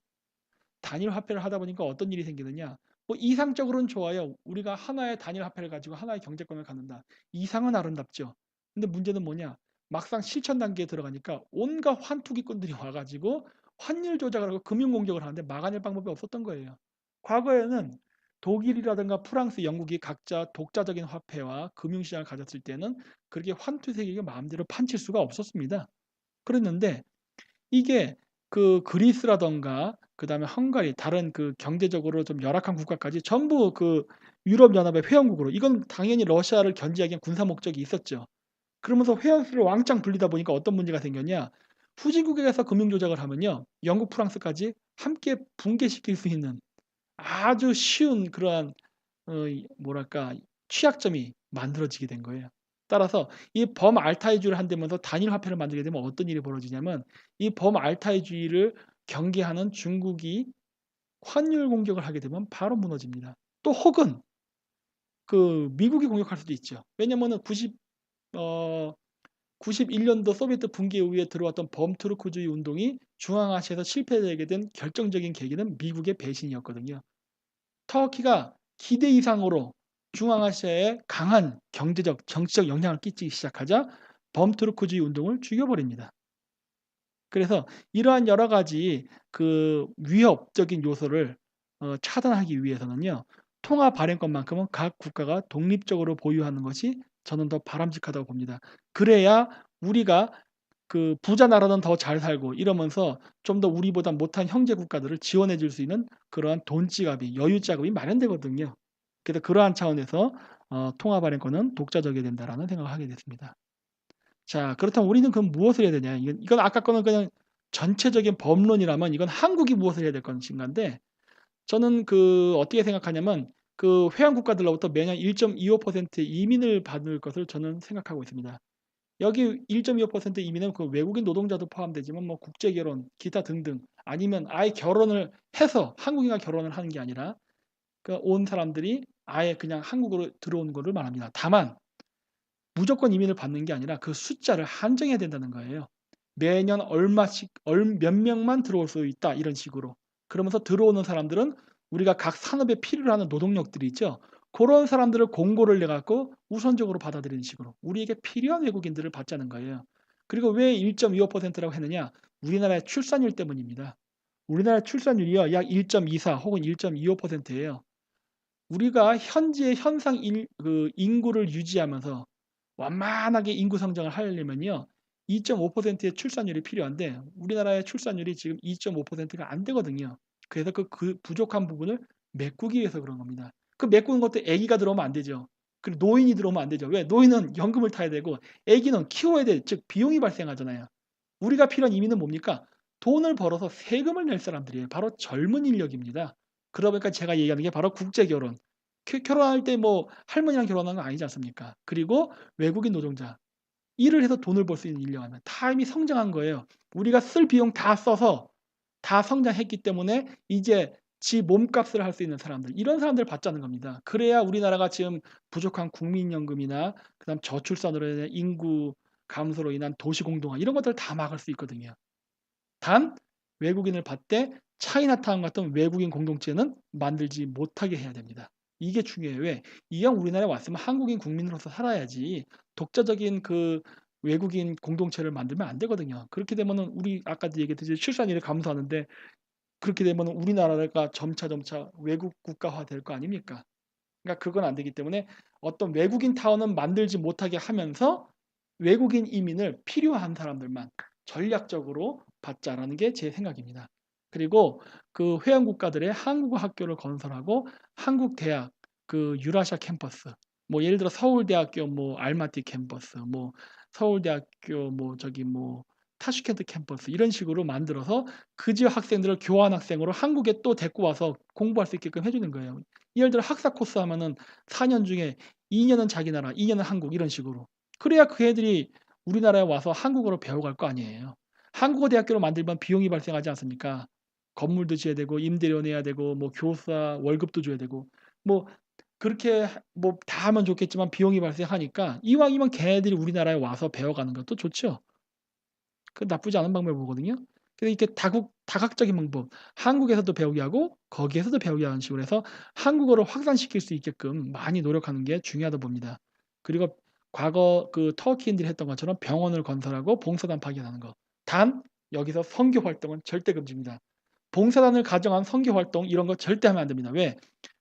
단일 화폐를 하다 보니까 어떤 일이 생기느냐, 뭐 이상적으로는 좋아요. 우리가 하나의 단일 화폐를 가지고 하나의 경제권을 갖는다. 이상은 아름답죠. 근데 문제는 뭐냐, 막상 실천 단계에 들어가니까 온갖 환투기꾼들이 와가지고 환율 조작을 하고 금융 공격을 하는데 막아낼 방법이 없었던 거예요. 과거에는 독일이라든가 프랑스, 영국이 각자 독자적인 화폐와 금융시장을 가졌을 때는 그렇게 환투 세력이 마음대로 판칠 수가 없었습니다. 그랬는데 이게 그 그리스라든가 그다음에 헝가리, 다른 그 경제적으로 좀 열악한 국가까지 전부 그 유럽 연합의 회원국으로, 이건 당연히 러시아를 견제하기 위한 군사 목적이 있었죠. 그러면서 회원수를 왕창 불리다 보니까 어떤 문제가 생겼냐? 후진국에서 금융 조작을 하면요, 영국, 프랑스까지 함께 붕괴시킬 수 있는 아주 쉬운 그러한 뭐랄까, 취약점이 만들어지게 된 거예요. 따라서 이 범알타이주의를 한다면서 단일 화폐를 만들게 되면 어떤 일이 벌어지냐면, 이 범알타이주의를 경계하는 중국이 환율 공격을 하게 되면 바로 무너집니다. 또 혹은 그 미국이 공격할 수도 있죠. 왜냐면은 91년도 소비에트 붕괴 이후에 들어왔던 범투르크주의 운동이 중앙아시아에서 실패되게 된 결정적인 계기는 미국의 배신이었거든요. 터키가 기대 이상으로 중앙아시아에 강한 경제적, 정치적 영향을 끼치기 시작하자 범투르크주의 운동을 죽여버립니다. 그래서 이러한 여러 가지 그 위협적인 요소를 차단하기 위해서는요, 통화 발행권만큼은 각 국가가 독립적으로 보유하는 것이 저는 더 바람직하다고 봅니다. 그래야 우리가 그 부자 나라는 더 잘 살고 이러면서 좀 더 우리보다 못한 형제 국가들을 지원해 줄 수 있는 그러한 돈 지갑이, 여유 자금이 마련되거든요. 그래서 그러한 차원에서 통화 발행권은 독자적이어야 된다라는 생각을 하게 됐습니다. 자, 그렇다면 우리는 그럼 무엇을 해야 되냐? 이건 아까 거는 그냥 전체적인 법론이라면 이건 한국이 무엇을 해야 될 것인가인데, 저는 그 어떻게 생각하냐면 그 회원 국가들로부터 매년 1.25%의 이민을 받을 것을 저는 생각하고 있습니다. 여기 1.25% 이민은 그 외국인 노동자도 포함되지만 뭐 국제 결혼, 기타 등등, 아니면 아예 결혼을 해서 한국인과 결혼을 하는 게 아니라 그 온 사람들이 아예 그냥 한국으로 들어오는 것을 말합니다. 다만 무조건 이민을 받는 게 아니라 그 숫자를 한정해야 된다는 거예요. 매년 얼마씩 몇 명만 들어올 수 있다, 이런 식으로. 그러면서 들어오는 사람들은 우리가 각 산업에 필요로 하는 노동력들이 있죠. 그런 사람들을 공고를 내 갖고 우선적으로 받아들이는 식으로 우리에게 필요한 외국인들을 받자는 거예요. 그리고 왜 1.25%라고 했느냐? 우리나라의 출산율 때문입니다. 우리나라 출산율이요. 약 1.24 혹은 1.25%예요. 우리가 현재 현상 인구를 유지하면서 완만하게 인구 성장을 하려면요. 2.5%의 출산율이 필요한데 우리나라의 출산율이 지금 2.5%가 안 되거든요. 그래서 그 부족한 부분을 메꾸기 위해서 그런 겁니다. 그 메꾸는 것도 아기가 들어오면 안 되죠. 그리고 노인이 들어오면 안 되죠. 왜? 노인은 연금을 타야 되고 아기는 키워야 돼. 즉 비용이 발생하잖아요. 우리가 필요한 이민은 뭡니까? 돈을 벌어서 세금을 낼 사람들이에요. 바로 젊은 인력입니다. 그러다 보니까 제가 얘기하는 게 바로 국제 결혼. 결혼할 때 뭐 할머니랑 결혼하는 거 아니지 않습니까? 그리고 외국인 노동자. 일을 해서 돈을 벌 수 있는 인력하면 다 이미 성장한 거예요. 우리가 쓸 비용 다 써서 다 성장했기 때문에 이제 지 몸값을 할 수 있는 사람들, 이런 사람들을 받자는 겁니다. 그래야 우리나라가 지금 부족한 국민연금이나 그다음 저출산으로 인해 인구 감소로 인한 도시 공동화 이런 것들을 다 막을 수 있거든요. 단 외국인을 받되 차이나타운 같은 외국인 공동체는 만들지 못하게 해야 됩니다. 이게 중요해요. 왜? 이왕 우리나라에 왔으면 한국인 국민으로서 살아야지 독자적인 그 외국인 공동체를 만들면 안 되거든요. 그렇게 되면은 우리 아까도 얘기했듯이 출산율이 감소하는데 그렇게 되면은 우리나라가 점차 외국 국가화 될 거 아닙니까? 그러니까 그건 안 되기 때문에 어떤 외국인 타운은 만들지 못하게 하면서 외국인 이민을 필요한 사람들만 전략적으로 받자라는 게 제 생각입니다. 그리고 그 회원 국가들의 한국어 학교를 건설하고 한국 대학 그 유라시아 캠퍼스 뭐 예를 들어 서울대학교 뭐 알마티 캠퍼스 뭐 서울대학교 뭐 저기 뭐 타슈켄트 캠퍼스 이런 식으로 만들어서 그 지역 학생들을 교환 학생으로 한국에 또 데리고 와서 공부할 수 있게끔 해주는 거예요. 예를 들어 학사 코스 하면은 4년 중에 2년은 자기 나라, 2년은 한국 이런 식으로. 그래야 그 애들이 우리나라에 와서 한국어를 배워갈 거 아니에요. 한국어 대학교로 만들면 비용이 발생하지 않습니까? 건물도 지어야 되고 임대료 내야 되고 뭐 교사 월급도 줘야 되고 뭐 그렇게 뭐 다 하면 좋겠지만 비용이 발생하니까 이왕이면 걔네들이 우리나라에 와서 배워가는 것도 좋죠. 그 나쁘지 않은 방법이거든요. 그래서 이렇게 다각적인 방법, 한국에서도 배우게 하고 거기에서도 배우게 하는 식으로 해서 한국어를 확산시킬 수 있게끔 많이 노력하는 게 중요하다 봅니다. 그리고 과거 그 터키인들이 했던 것처럼 병원을 건설하고 봉사단 파견하는 거. 단 여기서 선교 활동은 절대 금지입니다. 봉사단을 가정한 선교 활동 이런 거 절대 하면 안 됩니다. 왜?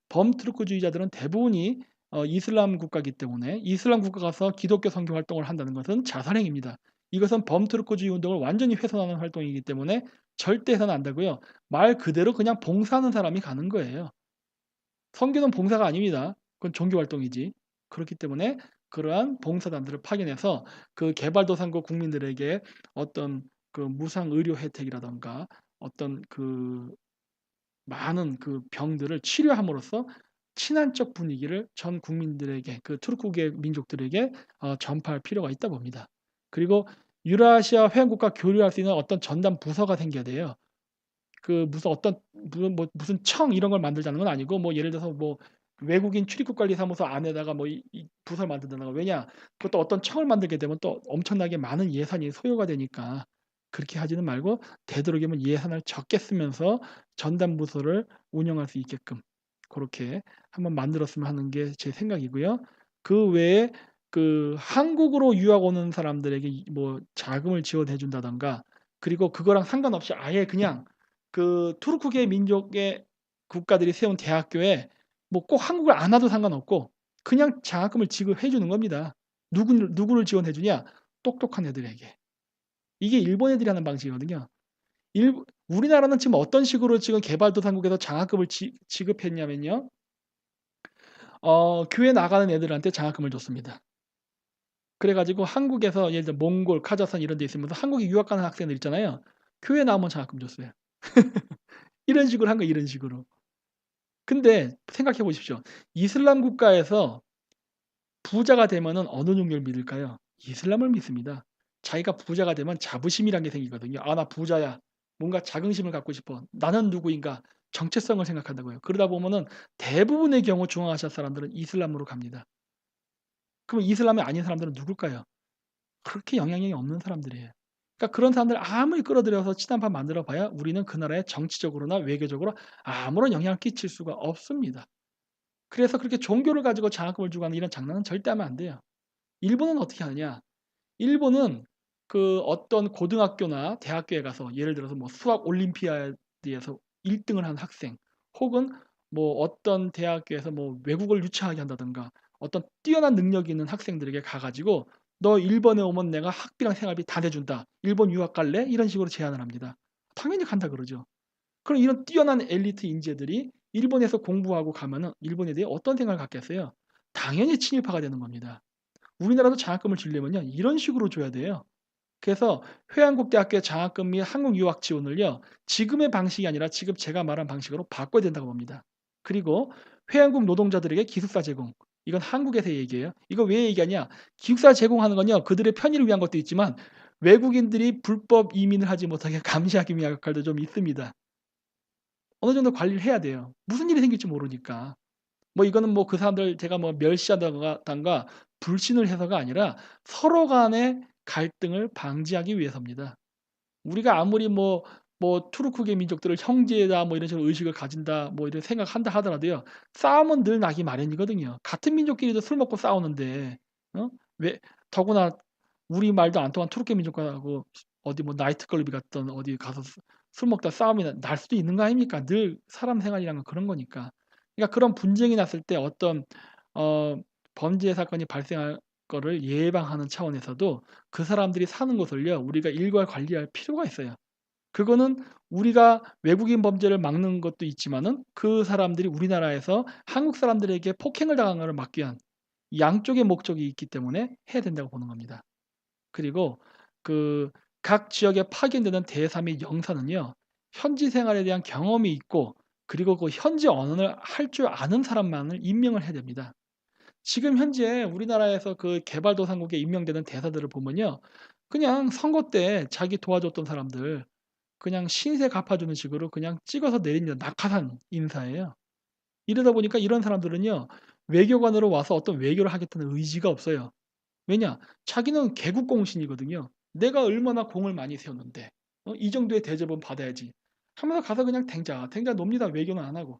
범투르크주의자들은 대부분이 이슬람 국가이기 때문에 이슬람 국가 가서 기독교 선교 활동을 한다는 것은 자살행위입니다. 이것은 범투르크주의 운동을 완전히 훼손하는 활동이기 때문에 절대 해서는 안 되고요. 말 그대로 그냥 봉사하는 사람이 가는 거예요. 선교는 봉사가 아닙니다. 그건 종교 활동이지. 그렇기 때문에 그러한 봉사단들을 파견해서 그 개발도상국 국민들에게 어떤 그 무상 의료 혜택이라든가 어떤 그 많은 그 병들을 치료함으로써 친환적 분위기를 전 국민들에게 그 투르크계 민족들에게 전파할 필요가 있다 봅니다. 그리고 유라시아 회원국과 교류할 수 있는 어떤 전담 부서가 생겨야 돼요. 그 무슨 어떤 무슨 청 이런 걸 만들자는 건 아니고 뭐 예를 들어서 뭐 외국인 출입국 관리 사무소 안에다가 뭐 이 부서를 만든다거나 왜냐 그것도 어떤 청을 만들게 되면 또 엄청나게 많은 예산이 소요가 되니까 그렇게 하지는 말고 되도록이면 예산을 적게 쓰면서 전담 부서를 운영할 수 있게끔 그렇게 한번 만들었으면 하는 게 제 생각이고요. 그 외에 그 한국으로 유학 오는 사람들에게 뭐 자금을 지원해 준다든가 그리고 그거랑 상관없이 아예 그냥 그 투르크계 민족의 국가들이 세운 대학교에 뭐 꼭 한국을 안 와도 상관없고 그냥 장학금을 지급해 주는 겁니다. 누구를 지원해 주냐? 똑똑한 애들에게. 이게 일본 애들이 하는 방식이거든요. 우리나라는 지금 어떤 식으로 지금 개발도상국에서 장학금을 지급했냐면요. 교회 나가는 애들한테 장학금을 줬습니다. 그래 가지고 한국에서 예를 들어 몽골, 카자흐스탄 이런 데 있으면서 한국에 유학 가는 학생들 있잖아요. 교회 나오면 장학금 줬어요. 이런 식으로 한 거예요, 이런 식으로. 근데 생각해 보십시오. 이슬람 국가에서 부자가 되면은 어느 종교를 믿을까요? 이슬람을 믿습니다. 자기가 부자가 되면 자부심이란 게 생기거든요. '아 나 부자야. 뭔가 자긍심을 갖고 싶어. 나는 누구인가.' 정체성을 생각한다고요. 그러다 보면은 대부분의 경우 중앙아시아 사람들은 이슬람으로 갑니다. 그럼 이슬람이 아닌 사람들은 누굴까요? 그렇게 영향력이 없는 사람들이에요. 그러니까 그런 사람들 아무리 끌어들여서 친한파 만들어 봐야 우리는 그 나라에 정치적으로나 외교적으로 아무런 영향을 끼칠 수가 없습니다. 그래서 그렇게 종교를 가지고 장학금을 주고 하는 이런 장난은 절대 하면 안 돼요. 일본은 어떻게 하느냐? 일본은 그 어떤 고등학교나 대학교에 가서 예를 들어서 뭐 수학 올림피아드에서 1 등을 한 학생, 혹은 뭐 어떤 대학교에서 뭐 외국어를 유창하게 한다든가 어떤 뛰어난 능력이 있는 학생들에게 가 가지고 "너 일본에 오면 내가 학비랑 생활비 다 내준다. 일본 유학 갈래?" 이런 식으로 제안을 합니다. 당연히 간다 그러죠. 그럼 이런 뛰어난 엘리트 인재들이 일본에서 공부하고 가면은 일본에 대해 어떤 생각을 갖겠어요? 당연히 친일파가 되는 겁니다. 우리나라도 장학금을 주려면요, 이런 식으로 줘야 돼요. 그래서 회안국대학교의 장학금 및 한국 유학 지원을요, 지금의 방식이 아니라 지금 제가 말한 방식으로 바꿔야 된다고 봅니다. 그리고 회안국 노동자들에게 기숙사 제공. 이건 한국에서의 얘기예요. 이거 왜 얘기하냐? 기숙사 제공하는 건요, 그들의 편의를 위한 것도 있지만 외국인들이 불법 이민을 하지 못하게 감시하기 위한 역할도 좀 있습니다. 어느 정도 관리를 해야 돼요. 무슨 일이 생길지 모르니까. 뭐 이거는 뭐 그 사람들 제가 뭐 멸시하다든가 불신을 해서가 아니라 서로 간의 갈등을 방지하기 위해서입니다. 우리가 아무리 뭐 투르크계 민족들을 형제다 뭐 이런 식으로 의식을 가진다 뭐 이런 생각한다 하더라도요. 싸움은 늘 나기 마련이거든요. 같은 민족끼리도 술 먹고 싸우는데 어? 왜 더구나 우리 말도 안 통한 투르크 민족하고 어디 뭐 나이트클럽이 갔던 어디 가서 술 먹다 싸움이 날 수도 있는 거 아닙니까? 늘 사람 생활이란 건 그런 거니까. 그러니까 그런 분쟁이 났을 때 어떤 어 범죄 사건이 발생할 거를 예방하는 차원에서도 그 사람들이 사는 곳을요, 우리가 일괄 관리할 필요가 있어요. 그거는 우리가 외국인 범죄를 막는 것도 있지만은 그 사람들이 우리나라에서 한국 사람들에게 폭행을 당하는 것을 막기 위한 양쪽의 목적이 있기 때문에 해야 된다고 보는 겁니다. 그리고 그 각 지역에 파견되는 대사 및 영사는요, 현지 생활에 대한 경험이 있고 그리고 그 현지 언어를 할 줄 아는 사람만을 임명을 해야 됩니다. 지금 현재 우리나라에서 그 개발도상국에 임명되는 대사들을 보면요, 그냥 선거 때 자기 도와줬던 사람들 그냥 신세 갚아주는 식으로 그냥 찍어서 내린 낙하산 인사예요. 이러다 보니까 이런 사람들은요, 외교관으로 와서 어떤 외교를 하겠다는 의지가 없어요. 왜냐? 자기는 개국공신이거든요. '내가 얼마나 공을 많이 세웠는데 이 정도의 대접은 받아야지.' 하면서 가서 그냥 댕자 놉니다. 외교는 안 하고.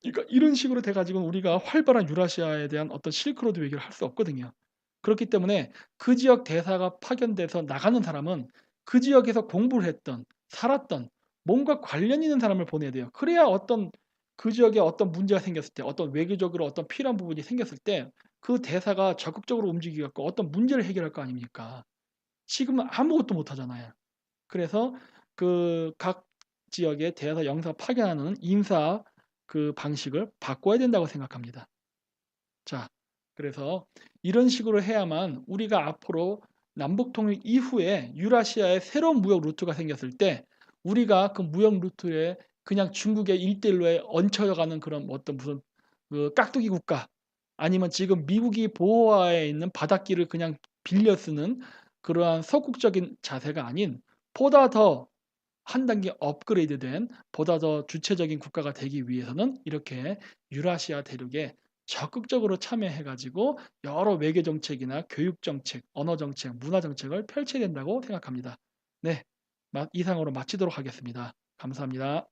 그러니까 이런 식으로 돼 가지고는 우리가 활발한 유라시아에 대한 어떤 실크로드 외교를 할 수 없거든요. 그렇기 때문에 그 지역 대사가 파견돼서 나가는 사람은 그 지역에서 공부를 했던, 살았던, 뭔가 관련 있는 사람을 보내야 돼요. 그래야 어떤 그 지역에 어떤 문제가 생겼을 때, 어떤 외교적으로 어떤 필요한 부분이 생겼을 때 그 대사가 적극적으로 움직여 갖고 어떤 문제를 해결할 거 아닙니까? 지금은 아무것도 못 하잖아요. 그래서 그 각 지역의 대사 영사 파견하는 인사 그 방식을 바꿔야 된다고 생각합니다. 자, 그래서 이런 식으로 해야만 우리가 앞으로 남북 통일 이후에 유라시아에 새로운 무역 루트가 생겼을 때 우리가 그 무역 루트에 그냥 중국의 일대일로에 얹혀가는 그런 어떤 무슨 그 깍두기 국가, 아니면 지금 미국이 보호하에 있는 바닷길을 그냥 빌려 쓰는 그러한 서구적인 자세가 아닌 보다 더 한 단계 업그레이드된 보다 더 주체적인 국가가 되기 위해서는 이렇게 유라시아 대륙에 적극적으로 참여해 가지고 여러 외교 정책이나 교육 정책, 언어 정책, 문화 정책을 펼쳐야 된다고 생각합니다. 네. 이상으로 마치도록 하겠습니다. 감사합니다.